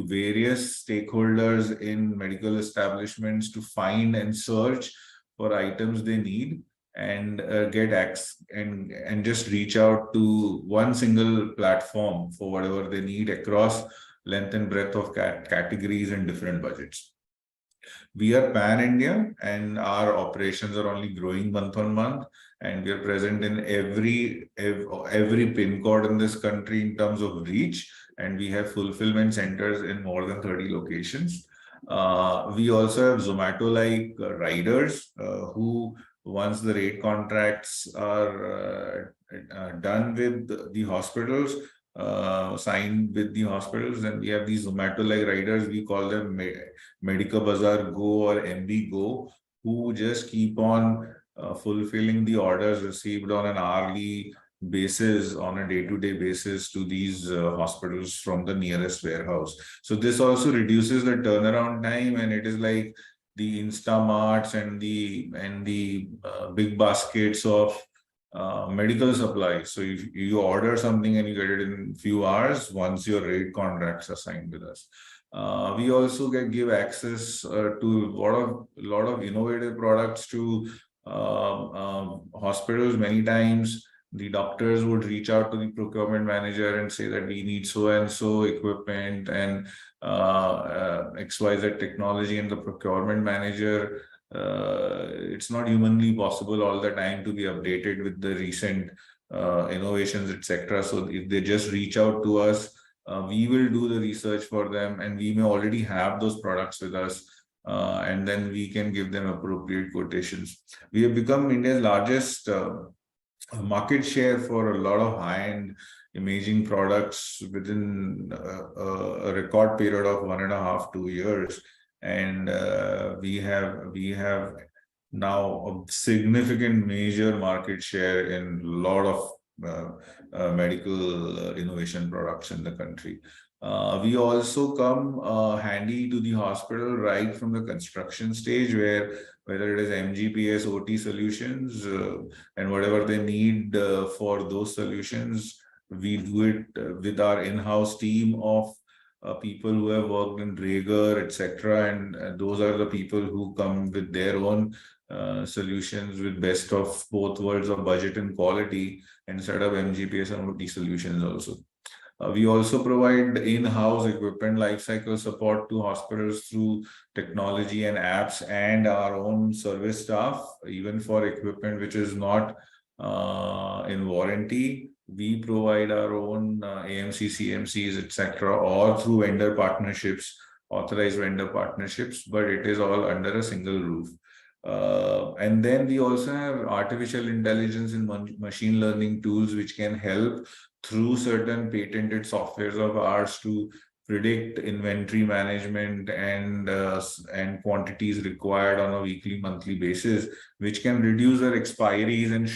various stakeholders in medical establishments to find and search for items they need and get access and just reach out to one single platform for whatever they need across length and breadth of categories and different budgets. We are pan-India and our operations are only growing month on month, and we are present in every pin code in this country in terms of reach, and we have fulfillment centers in more than 30 locations. We also have Zomato-like riders who, once the rate contracts are done with the hospitals, signed with the hospitals, and we have these Zomato-like riders. We call them Medica Bazaar Go or MB Go, who just keep on fulfilling the orders received on an hourly basis, on a day-to-day basis to these hospitals from the nearest warehouse. So this also reduces the turnaround time, and it is like the Instamarts and the big baskets of medical supplies. So if you order something and you get it in few hours once your rate contracts are signed with us. We also give access to a lot of innovative products to hospitals. Many times the doctors would reach out to the procurement manager and say that we need so and so equipment and XYZ technology, and the procurement manager, it's not humanly possible all the time to be updated with the recent innovations, etc. So if they just reach out to us, we will do the research for them, and we may already have those products with us, and then we can give them appropriate quotations. We have become India's largest market share for a lot of high-end imaging products within a record period of 1.5 to 2 years. And we have now a significant major market share in a lot of medical innovation products in the country. We also come handy to the hospital right from the construction stage, where whether it is MGPS, OT solutions, and whatever they need for those solutions, we do it with our in-house team of people who have worked in Draeger, etc. And those are the people who come with their own solutions with best of both worlds of budget and quality, and set up MGPS and OT solutions also. We also provide in-house equipment lifecycle support to hospitals through technology and apps, and our own service staff, even for equipment which is not in warranty. We provide our own AMC, CMCs, etc., or through vendor partnerships, authorized vendor partnerships, but it is all under a single roof. And then we also have artificial intelligence and machine learning tools which can help through certain patented softwares of ours to predict inventory management and quantities required on a weekly, monthly basis, which can reduce their expiries and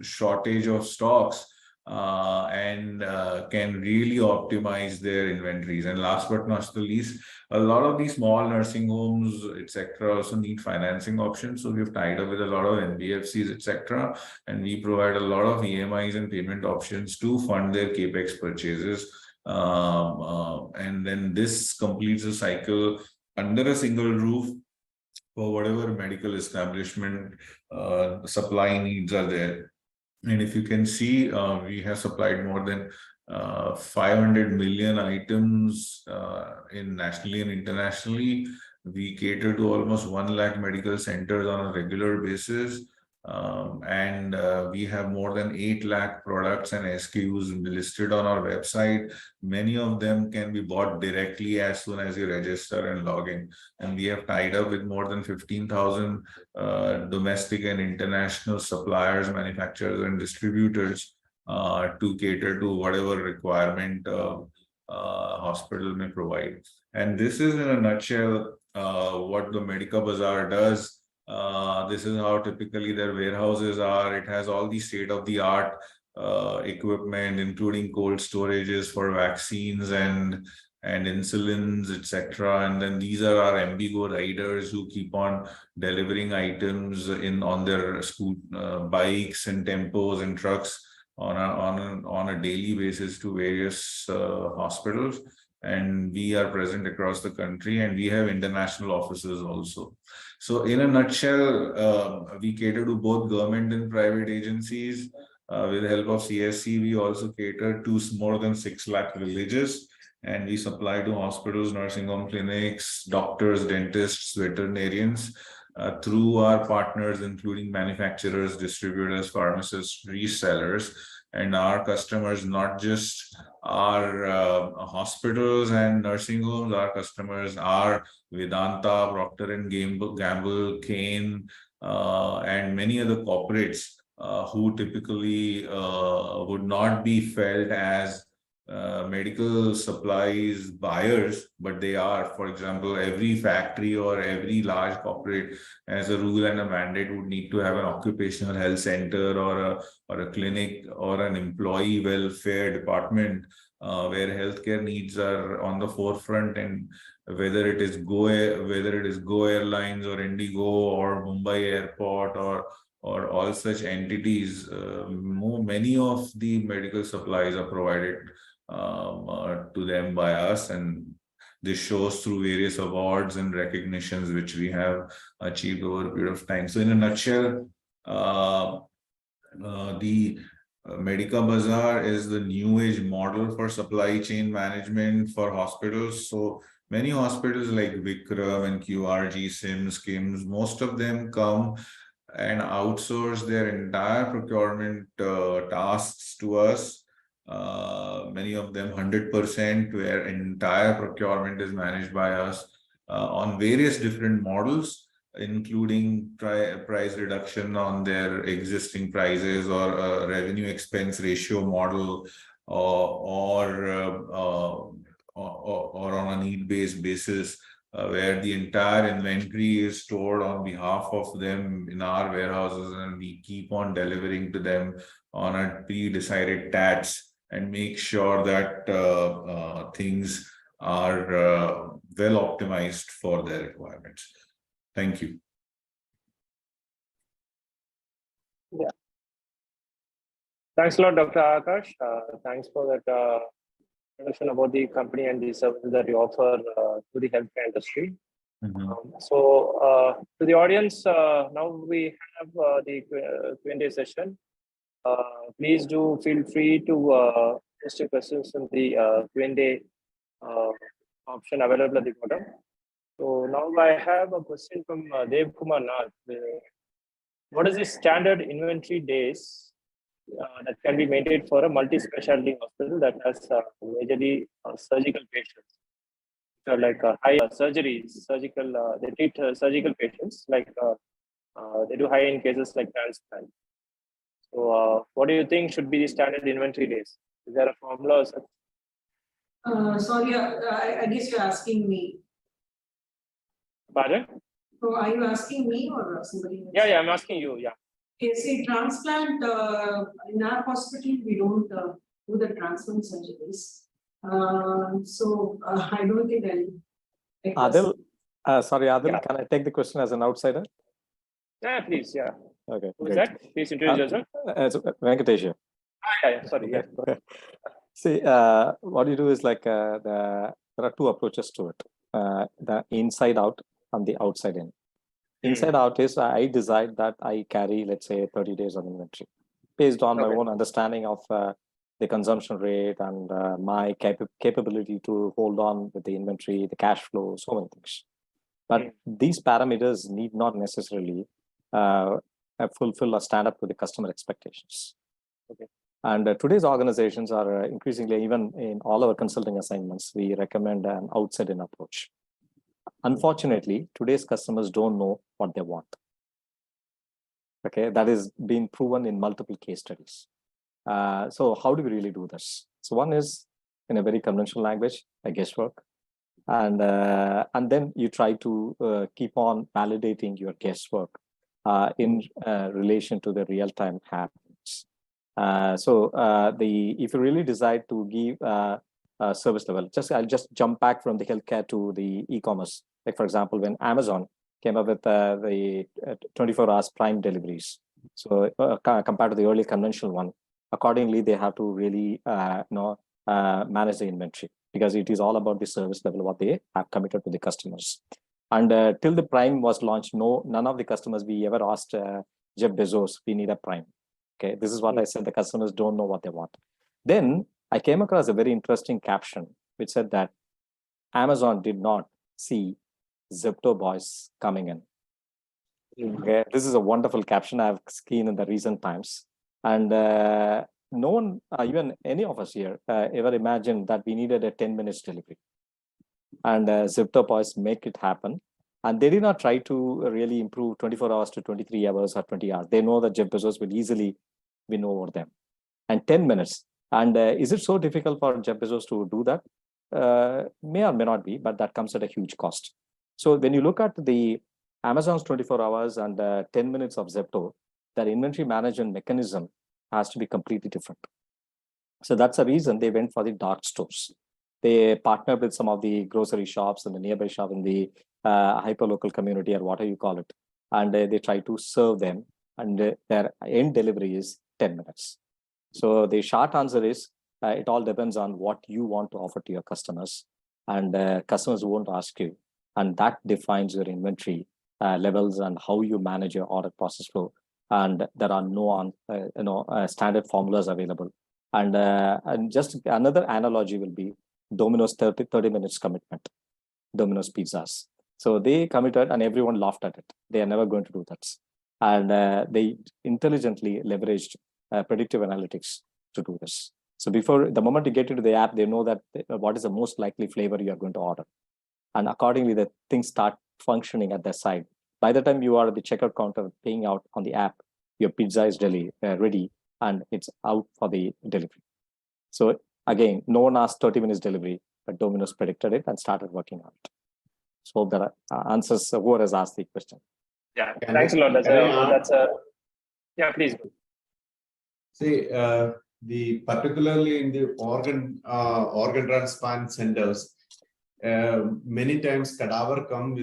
shortage of stocks, and can really optimize their inventories. And last but not the least, a lot of these small nursing homes, etc., also need financing options. So we've tied up with a lot of NBFCs, etc., and we provide a lot of EMIs and payment options to fund their capex purchases. And then this completes the cycle under a single roof for whatever medical establishment supply needs are there. And if you can see, we have supplied more than 500 million items in nationally and internationally. We cater to almost 1 lakh medical centers on a regular basis. And we have more than 8 lakh products and SKUs listed on our website. Many of them can be bought directly as soon as you register and log in. And we have tied up with more than 15,000 domestic and international suppliers, manufacturers, and distributors to cater to whatever requirement hospital may provide. And this is in a nutshell what the Medica Bazaar does. This is how typically their warehouses are. It has all the state-of-the-art equipment, including cold storages for vaccines and insulins, etc. And then these are our MBGO riders who keep on delivering items on their school bikes and tempos and trucks on a daily basis to various hospitals. And we are present across the country, and we have international offices also. So in a nutshell, we cater to both government and private agencies. With the help of CSC, we also cater to more than 6 lakh villages, and we supply to hospitals, nursing home clinics, doctors, dentists, veterinarians, through our partners, including manufacturers, distributors, pharmacists, resellers. And our customers, not just our hospitals and nursing homes, our customers are Vedanta, Procter and Gamble, Kane, and many other corporates who typically would not be felt as medical supplies buyers, but they are. For example, every factory or every large corporate, as a rule and a mandate, would need to have an occupational health center or a clinic or an employee welfare department where healthcare needs are on the forefront. And whether it is Go Airlines or Indigo or Mumbai Airport or all such entities, many of the medical supplies are provided to them by us, and this shows through various awards and recognitions which we have achieved over a period of time. So in a nutshell, the Medica Bazaar is the new age model for supply chain management for hospitals. So many hospitals like Vikram and QRG, SIMS, KIMS, most of them come and outsource their entire procurement tasks to us. Many of them 100%, where entire procurement is managed by us on various different models, including price reduction on their existing prices, or a revenue expense ratio model, or on a need-based basis, where the entire inventory is stored on behalf of them in our warehouses, and we keep on delivering to them on a pre-decided TATs. and make sure that things are well optimized for their requirements. Thank you. Yeah. Thanks a lot, Dr. Akash. Thanks for that introduction about the company and the services that you offer to the healthcare industry. To the audience, now we have the Q&A session. Please do feel free to post your questions in the Q&A option available at the bottom. So now I have a question from Dev Kumar Nath. What is the standard inventory days that can be maintained for a multi-specialty hospital that has majorly surgical patients? So like high surgeries, they treat surgical patients, like they do high-end cases like transplant. So what do you think should be the standard inventory days? Is there a formula or something? Sorry, I guess you're asking me. Pardon? So are you asking me or somebody else? Yeah, I'm asking you, yeah. Okay, see, transplant, in our hospital, we don't do the transplant surgeries. So I don't think I'll. Adel, sorry, Adel, Yeah. can I take the question as an outsider? Yeah, please, yeah. Okay, Who is great. that? Please introduce yourself. It's Venkatesh here. Sorry, yeah. See, what you do is like there are two approaches to it: the inside out and the outside in. Inside out is I decide that I carry, let's say, 30 days of inventory based on my own understanding of the consumption rate and my capability to hold on with the inventory, the cash flow, so many things. But these parameters need not necessarily fulfill or stand up to the customer expectations. Okay. And today's organizations are increasingly, even in all our consulting assignments, we recommend an outside-in approach. Unfortunately, today's customers don't know what they want. Okay, that is being proven in multiple case studies. So how do we really do this? So one is in a very conventional language, a guesswork. And then you try to keep on validating your guesswork in relation to the real-time happenings. If you really decide to give service level, I'll just jump back from the healthcare to the e-commerce. Like for example, when Amazon came up with the 24 hours prime deliveries, so compared to the early conventional one, accordingly they have to really manage the inventory, because it is all about the service level what they have committed to the customers. And till the prime was launched, none of the customers we ever asked Jeff Bezos, we need a prime. Okay, this is what I said, the customers don't know what they want. Then I came across a very interesting caption which said that Amazon did not see Zepto boys coming in. Okay, this is a wonderful caption I've seen in the recent times. And no one, even any of us here, ever imagined that we needed a 10 minutes delivery. And Zepto boys make it happen. And they did not try to really improve 24 hours to 23 hours or 20 hours. They know that Jeff Bezos will easily win over them. And 10 minutes. And is it so difficult for Jeff Bezos to do that? May or may not be, but that comes at a huge cost. So when you look at the Amazon's 24 hours and 10 minutes of Zepto, their inventory management mechanism has to be completely different. So that's the reason they went for the dark stores. They partnered with some of the grocery shops and the nearby shop in the hyperlocal community or whatever you call it. And they try to serve them, and their end delivery is 10 minutes. So the short answer is it all depends on what you want to offer to your customers, and customers won't ask you. And that defines your inventory levels and how you manage your order process flow. And there are no standard formulas available. And just another analogy will be Domino's 30 minutes commitment, Domino's pizzas. So they committed and everyone laughed at it. They are never going to do that. And they intelligently leveraged predictive analytics to do this. So before the moment you get into the app, they know that what is the most likely flavor you are going to order. And accordingly, the things start functioning at their side. By the time you are at the checkout counter paying out on the app, your pizza is ready and it's out for the delivery. So again, no one asked 30 minutes delivery, but Domino's predicted it and started working on it. So hope that answers whoever has asked the question. Yeah, thanks a lot. Yeah, please. See, particularly in the organ transplant centers, many times cadaver come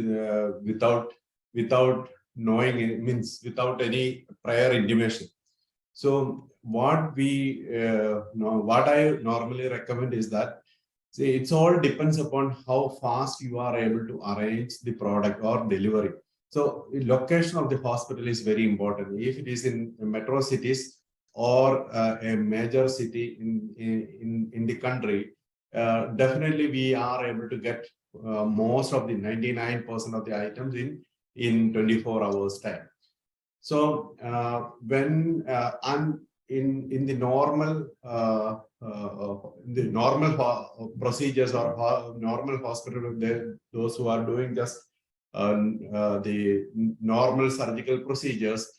without knowing it, means without any prior intimation. So what I normally recommend is that, see, it's all depends upon how fast you are able to arrange the product or delivery. So the location of the hospital is very important. If it is in metro cities or a major city in the country, definitely we are able to get most of the 99% of the items in 24 hours time. So when I'm in the normal procedures or normal hospital, those who are doing just the normal surgical procedures,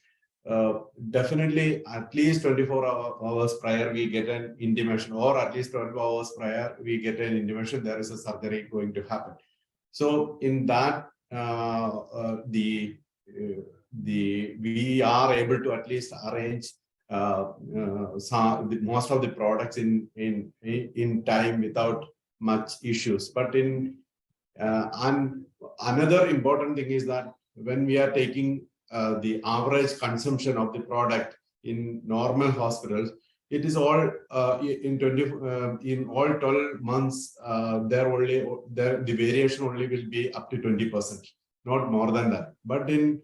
definitely at least 24 hours prior we get an intimation, or at least 12 hours prior we get an intimation there is a surgery going to happen. So in that we are able to at least arrange most of the products in time without much issues. But another important thing is that when we are taking the average consumption of the product in normal hospitals, it is all in all 12 months the variation only will be up to 20%, not more than that. But in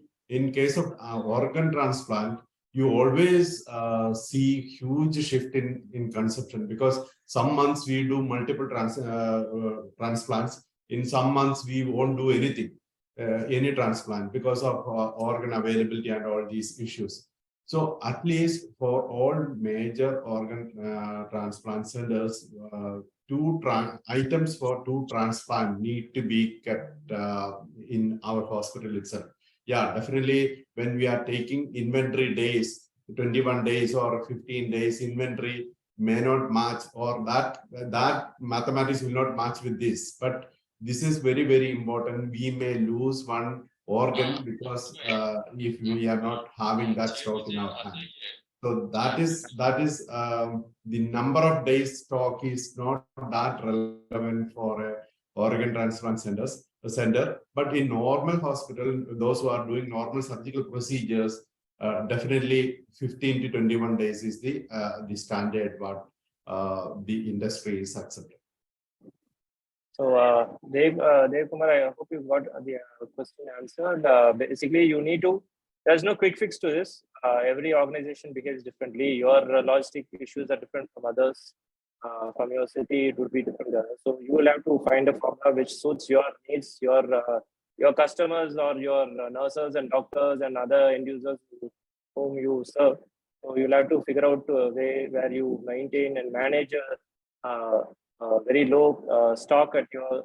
case of organ transplant, you always see huge shift in consumption, because some months we do multiple transplants. In some months we won't do anything, any transplant, because of organ availability and all these issues. So at least for all major organ transplant centers, items for 2 transplant need to be kept in our hospital itself. Yeah, definitely when we are taking inventory days, 21 days or 15 days inventory may not match, or that mathematics will not match with this. But this is very, very important. We may lose one organ because if we are not having that stock in our hand. So that is the number of days stock is not that relevant for a organ transplant center. But in normal hospital, those who are doing normal surgical procedures, definitely 15 to 21 days is the standard what the industry is accepting. So Dev Kumar, I hope you got the question answered. Basically, there's no quick fix to this. Every organization behaves differently. Your logistic issues are different from others. From your city, it would be different. So you will have to find a formula which suits your needs, your customers, or your nurses and doctors and other end users whom you serve. So you'll have to figure out a way where you maintain and manage very low stock at your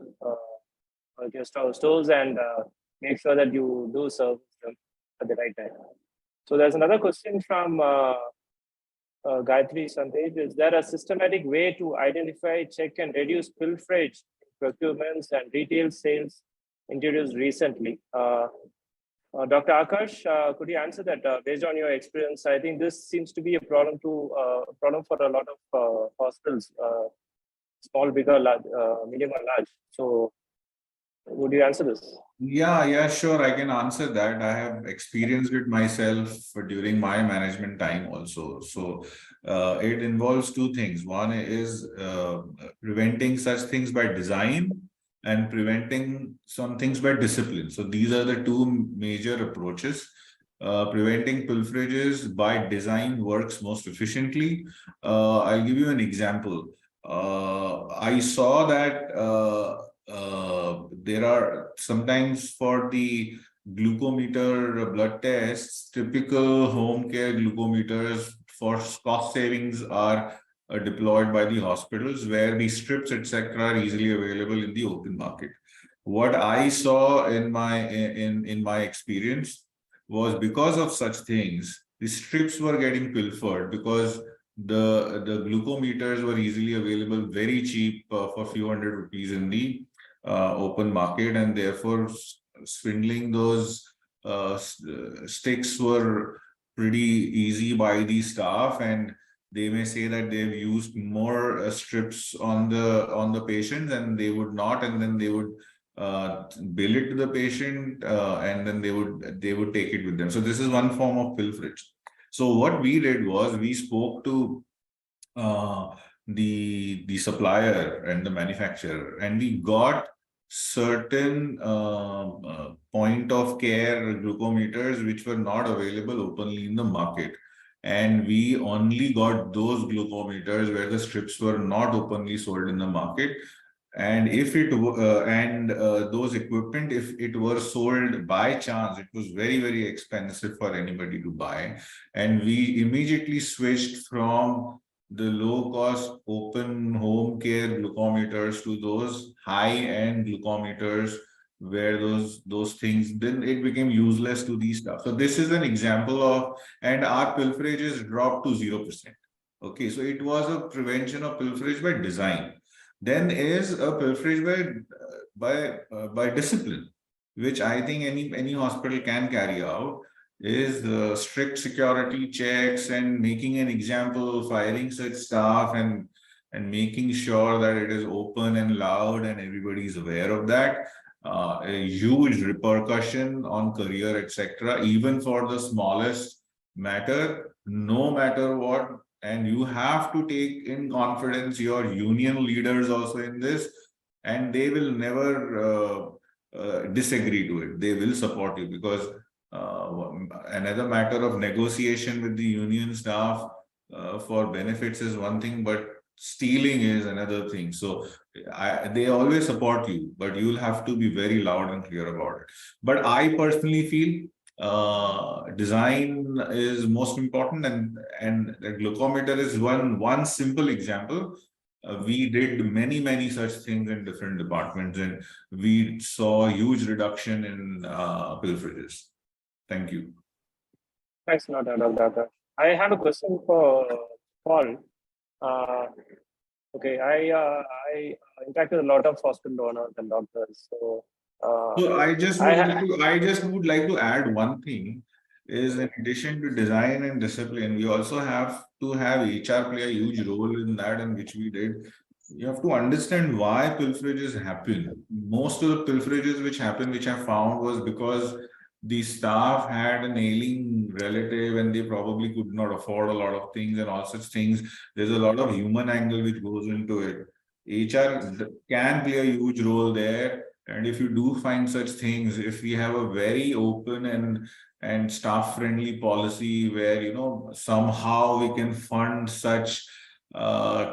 stores, and make sure that you do serve them at the right time. So there's another question from Gayatri Santej. Is there a systematic way to identify, check, and reduce pilferage procurements and retail sales introduced recently? Dr. Akash, could you answer that based on your experience? I think this seems to be a problem for a lot of hospitals, small, bigger, large, medium, or large. So would you answer this? Yeah, sure. I can answer that. I have experienced it myself during my management time also. So it involves 2 things. One is preventing such things by design, and preventing some things by discipline. So these are the 2 major approaches. Preventing pilferages by design works most efficiently. I'll give you an example. I saw that there are sometimes for the glucometer blood tests, typical home care glucometers for cost savings are deployed by the hospitals, where the strips, etc., are easily available in the open market. What I saw in my experience was, because of such things, the strips were getting pilfered, because the glucometers were easily available, very cheap, for a few hundred rupees in the open market, and therefore swindling those sticks were pretty easy by the staff, and They may say that they've used more strips on the patients, and they would not, and then they would bill it to the patient, and then they would take it with them. So this is one form of pilferage. So what we did was we spoke to the supplier and the manufacturer, and we got certain point of care glucometers which were not available openly in the market, and we only got those glucometers where the strips were not openly sold in the market. And if it those equipment, if it were sold by chance, it was very, very expensive for anybody to buy. And we immediately switched from the low cost open home care glucometers to those high end glucometers, where those things, then it became useless to these stuff. So this is an example of, and our pilferages dropped to 0%. Okay, so it was a prevention of pilferage by design. Then is a pilferage by discipline, which I think any hospital can carry out, is strict security checks and making an example, firing such staff, and making sure that it is open and loud and everybody is aware of that. A huge repercussion on career, etc., even for the smallest matter, no matter what. And you have to take in confidence your union leaders also in this, and they will never disagree to it. They will support you, because another matter of negotiation with the union staff for benefits is one thing, but stealing is another thing. So they always support you, but you'll have to be very loud and clear about it. But I personally feel design is most important, and the glucometer is one simple example. We did many such things in different departments, and we saw a huge reduction in pilferages. Thank you. Thanks a lot, Adel. I have a question for Paul. Okay, I interacted with a lot of hospital owners and doctors. So I just would like to add one thing, is in addition to design and discipline, we also have to have HR play a huge role in that, and which we did. You have to understand why pilferages happen. Most of the pilferages which I found, was because the staff had an ailing relative and they probably could not afford a lot of things and all such things. There's a lot of human angle which goes into it. HR can play a huge role there. And if you do find such things, if we have a very open and staff-friendly policy where, you know, somehow we can fund such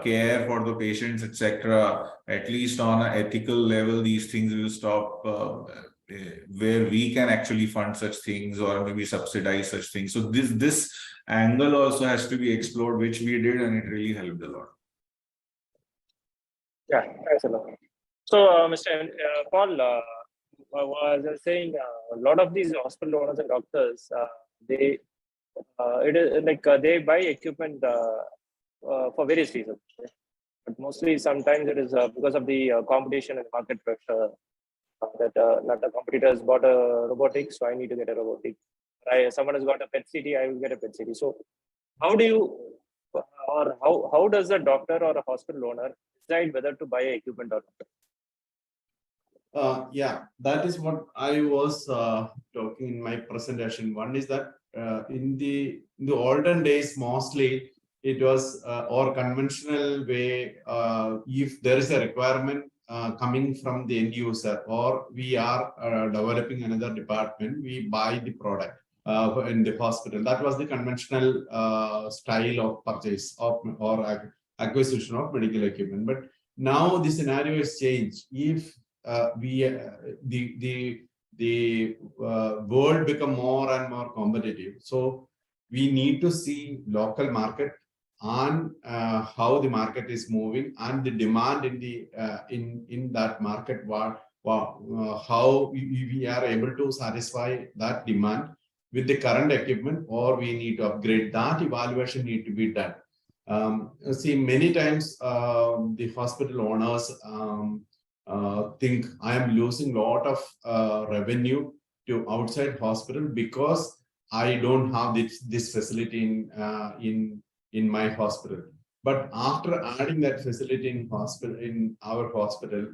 care for the patients, etc., at least on an ethical level, these things will stop, where we can actually fund such things or maybe subsidize such things. So this angle also has to be explored, which we did, and it really helped a lot. Yeah, thanks a lot. So, Mr. Paul, I was saying, a lot of these hospital owners and doctors, they buy equipment for various reasons. But mostly, sometimes it is because of the competition and market pressure, that the competitors bought a robotic, so I need to get a robotic. Someone has got a PET CT, I will get a PET CT. So, how do you, or how does a doctor or a hospital owner decide whether to buy equipment or not? Yeah, that is what I was talking in my presentation. One is that in the olden days, mostly it was or conventional way. If there is a requirement coming from the end user, or we are developing another department, we buy the product in the hospital. That was the conventional style of purchase or acquisition of medical equipment. But now the scenario has changed. If the world become more and more competitive, so we need to see local market and how the market is moving and the demand in the in that market. How we are able to satisfy that demand with the current equipment, or we need to upgrade. That evaluation need to be done. See, many times the hospital owners think I am losing a lot of revenue to outside hospital because I don't have this facility in my hospital. But after adding that facility in our hospital,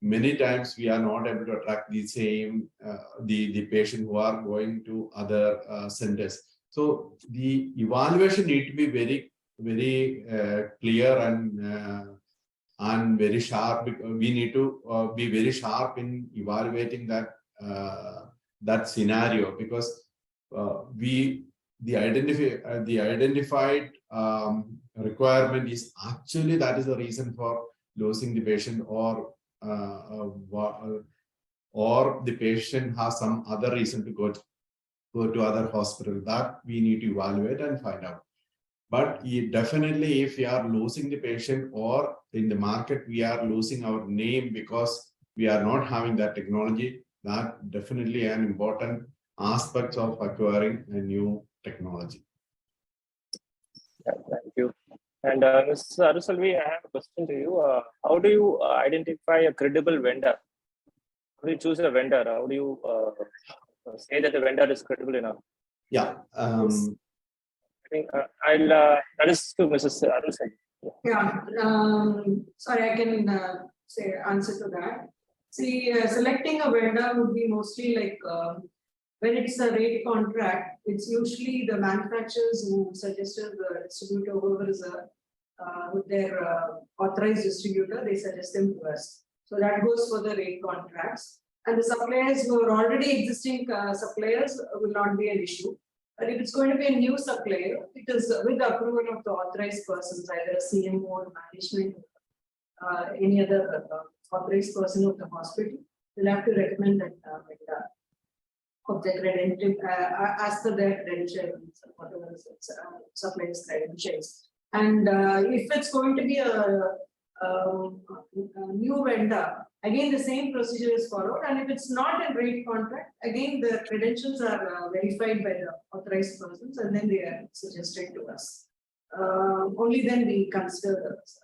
many times we are not able to attract the same the patient who are going to other centers. So the evaluation need to be very clear and very sharp. We need to be very sharp in evaluating that that scenario, because the identified requirement is actually that is the reason for losing the patient, or the patient has some other reason to go to other hospital. That we need to evaluate and find out. But definitely, if we are losing the patient, or in the market we are losing our name because we are not having that technology, that definitely an important aspect of acquiring a new technology. Yeah, thank you. And Ms. Arulselvi, I have a question to you. How do you identify a credible vendor? How do you choose a vendor? How do you say that the vendor is credible enough? Yeah. I think that is to Mrs. Arulselvi. Yeah, sorry, I can answer to that. See, selecting a vendor would be mostly like when it's a rate contract, it's usually the manufacturers who suggested the distributor, whoever is with their authorized distributor, they suggest them to us. So that goes for the rate contracts. And the suppliers who are already existing suppliers will not be an issue. But if it's going to be a new supplier, it is with the approval of the authorized persons, either a CMO or management, any other authorized person of the hospital, will have to recommend that vendor of the credential, as per their credentials, whatever supplier's credentials. And if it's going to be a new vendor, again the same procedure is followed. And if it's not a rate contract, again the credentials are verified by the authorized persons, and then they are suggested to us. Only then we consider those.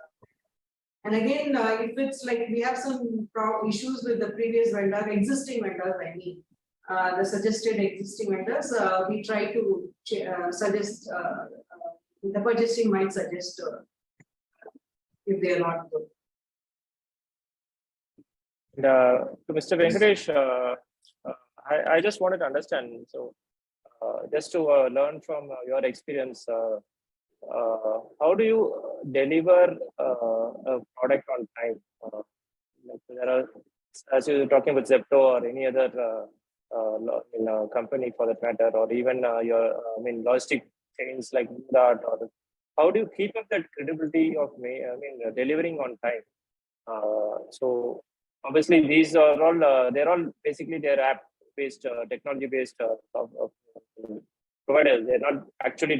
And again, if it's like we have some issues with the previous vendor, existing vendors, I mean, the suggested existing vendors, we try to suggest, the purchasing might suggest if they are not good. To Mr. Venkatesh, I just wanted to understand. So, just to learn from your experience, how do you deliver a product on time? Like there are, as you're talking about Zepto or any other company for that matter, or even your logistic chains like that, or how do you keep up that credibility of delivering on time? So obviously these are all they're all basically they're app based technology based providers. They're not actually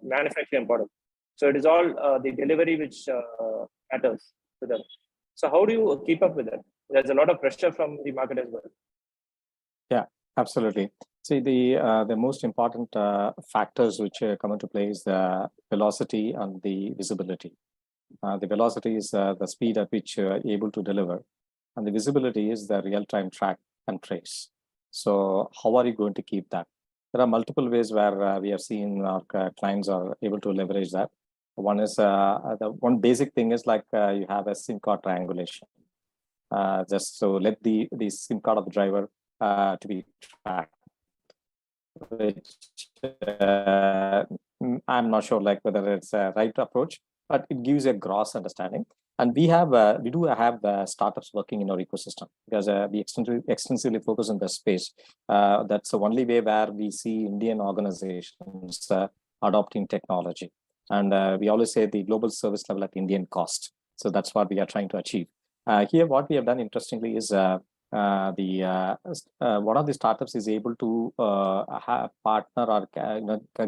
manufacturing product. So it is all the delivery which matters to them. So how do you keep up with that? There's a lot of pressure from the market as well. Yeah, absolutely. See, the most important factors which come into play is the velocity and the visibility. The velocity is the speed at which you are able to deliver, and the visibility is the real-time track and trace. So how are you going to keep that? There are multiple ways where we have seen our clients are able to leverage that. One is the one basic thing is like you have a SIM card triangulation. Just so let the SIM card of the driver to be tracked, which I'm not sure like whether it's a right approach, but it gives a gross understanding. And we do have startups working in our ecosystem because we extensively focus on the space. That's the only way where we see Indian organizations adopting technology. And we always say the global service level at Indian cost. So that's what we are trying to achieve. Here, what we have done interestingly is one of the startups is able to partner or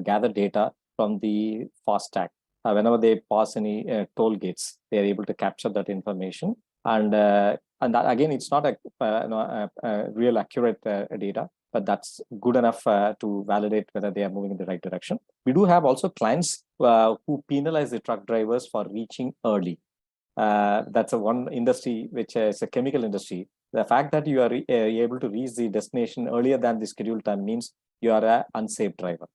gather data from the FASTag. Whenever they pass any toll gates, they are able to capture that information. And that, again, it's not a real accurate data, but that's good enough to validate whether they are moving in the right direction. We do have also clients who penalize the truck drivers for reaching early. That's one industry which is a chemical industry. The fact that you are able to reach the destination earlier than the scheduled time means you are an unsafe driver.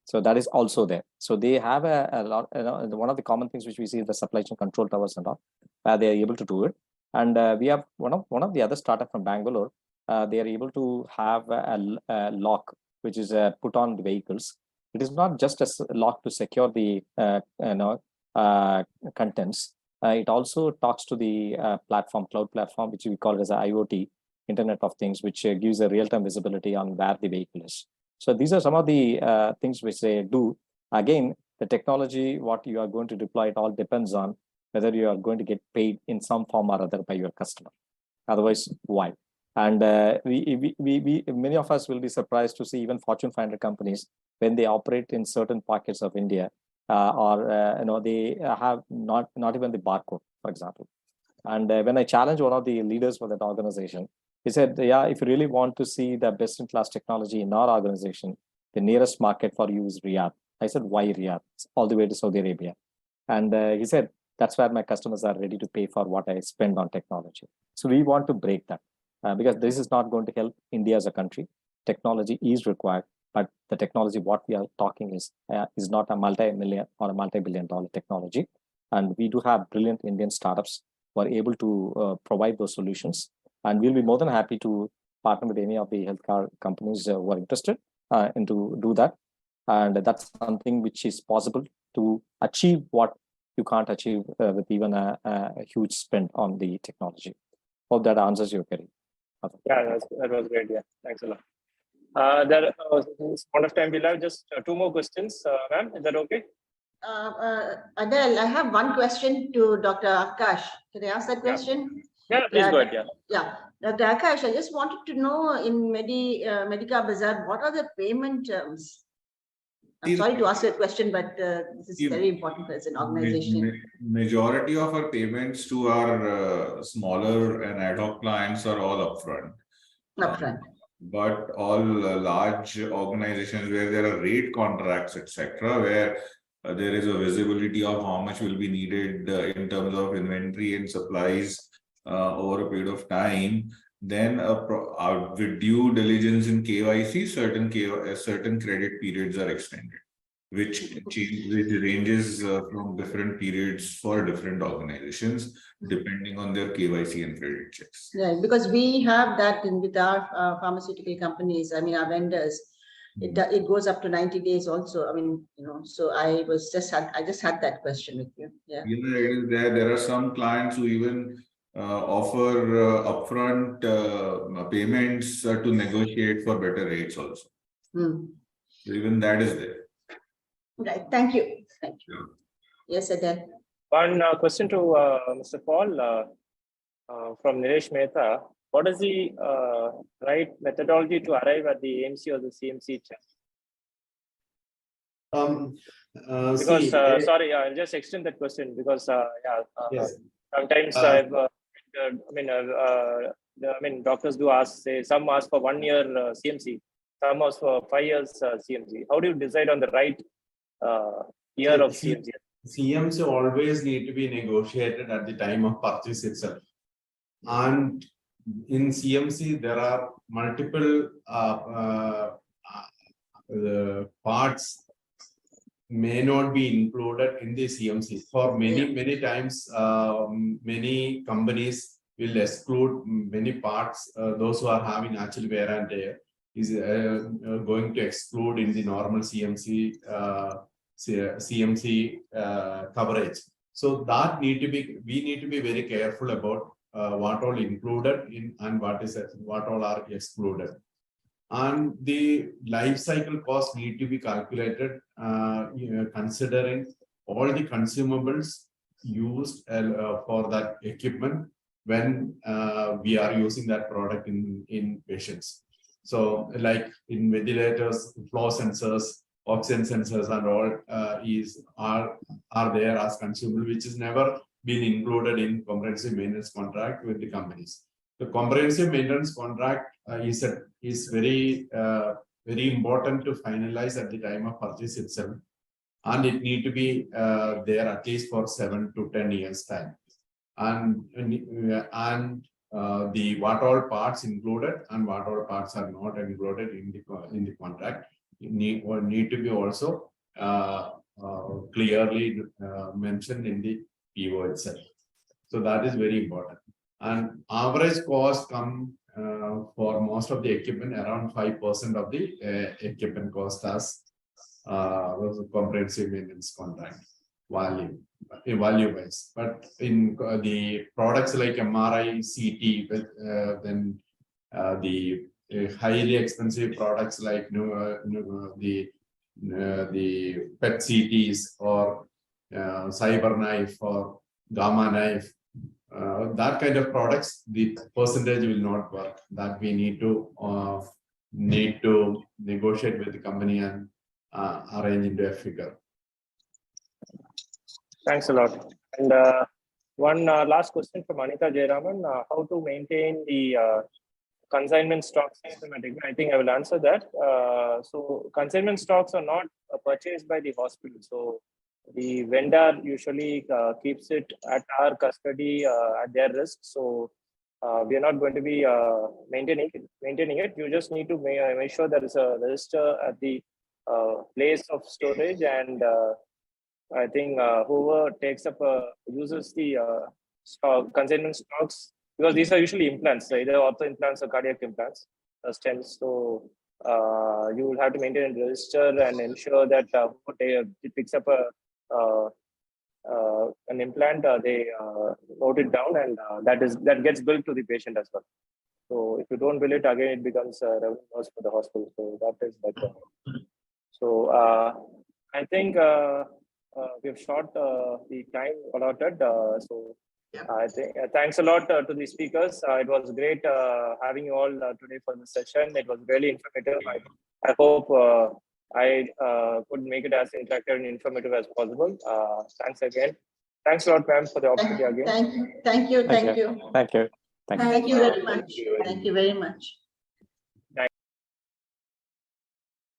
So that is also there. So they have a lot, one of the common things which we see is the supply chain control towers and all, where they are able to do it. And we have one of the other startup from Bangalore. They are able to have a lock which is put on the vehicles. It is not just a lock to secure the contents. It also talks to the cloud platform, which we call as a IoT, Internet of Things, which gives a real-time visibility on where the vehicle is. So these are some of the things which they do. Again, the technology, what you are going to deploy, it all depends on whether you are going to get paid in some form or other by your customer. Otherwise, why? And many of us will be surprised to see even Fortune 500 companies, when they operate in certain pockets of India, they have not even the barcode, for example. And when I challenged one of the leaders for that organization, he said, yeah, if you really want to see the best-in-class technology in our organization, the nearest market for you is Riyadh. I said, why Riyadh? It's all the way to Saudi Arabia. And he said, that's where my customers are ready to pay for what I spend on technology. So we want to break that because this is not going to help India as a country. Technology is required, but the technology, what we are talking is not a multi-million or a multi-billion-dollar technology. And we do have brilliant Indian startups who are able to provide those solutions. And we'll be more than happy to partner with any of the healthcare companies who are interested and to do that. And that's something which is possible to achieve what you can't achieve with even a huge spend on the technology. Hope that answers your query. Okay. Yeah, that was great. Yeah, thanks a lot. There is point of time. We'll have just two more questions, ma'am. Is that okay? Adel, I have one question to Dr. Akash. Can I ask that question? Yeah, please go ahead. Yeah, Dr. Akash, I just wanted to know in Medica Bazaar, what are the payment terms? I'm sorry to ask you a question, but this is very important as an organization. Majority of our payments to our smaller and ad hoc clients are all upfront. Upfront. But all large organizations where there are rate contracts, etc., where there is a visibility of how much will be needed in terms of inventory and supplies over a period of time, then with due diligence in KYC, certain credit periods are extended, which ranges from different periods for different organizations, depending on their KYC and credit checks. Right, because we have that with our pharmaceutical companies, I mean, our vendors. It goes up to 90 days also. I mean, so I just had that question with you. Yeah. There are some clients who even offer upfront payments to negotiate for better rates also. So even that is there. Right. Thank you. Thank you. Yeah. Yes, Adel. One question to Mr. Paul from Nilesh Mehta. What is the right methodology to arrive at the AMC or the CMC check? Because sorry, I'll just extend that question because yes. Sometimes doctors do ask, say, some ask for 1 year CMC, some ask for 5 years CMC. How do you decide on the right year of CMC? CMC always need to be negotiated at the time of purchase itself. And in CMC, there are multiple parts may not be included in the CMC. For many times, many companies will exclude many parts. Those who are having actual wear and tear is going to exclude in the normal CMC coverage. So that we need to be very careful about what all included in and what all are excluded. And the life cycle costs need to be calculated considering all the consumables used for that equipment when we are using that product in patients. So like in ventilators, flow sensors, oxygen sensors and all are there as consumable, which is never been included in comprehensive maintenance contract with the companies. The comprehensive maintenance contract is very important to finalize at the time of purchase itself, and it need to be there at least for 7 to 10 years time, and the what all parts included and what all parts are not included in the contract need to be also clearly mentioned in the PO itself. So that is very important. And average cost come for most of the equipment around 5% of the equipment cost as comprehensive maintenance contract value wise. But in the products like MRI, CT, then the highly expensive products like the PET CTs or cyber knife or gamma knife, that kind of products, the percentage will not work. That we need to negotiate with the company and arrange into a figure. Thanks a lot. And one last question from Anita Jayaraman, how to maintain the consignment stocks systematically? I think I will answer that. So consignment stocks are not purchased by the hospital. So the vendor usually keeps it at our custody at their risk. So we are not going to be maintaining it. You just need to make sure there is a register at the place of storage, and I think whoever takes up uses the consignment stocks, because these are usually implants, either ortho implants or cardiac implants, stents. So you will have to maintain a register and ensure that whoever picks up an implant, they note it down, and that gets billed to the patient as well. So if you don't bill it, again it becomes a revenue loss for the hospital. So that is better. So I think we've shot the time allotted. So I think thanks a lot to the speakers. It was great having you all today for the session. It was really informative. I hope I could make it as interactive and informative as possible. Thanks again. Thanks a lot, ma'am, for the opportunity again. Thank you. Thank you. Thank you very much. Thank you very much.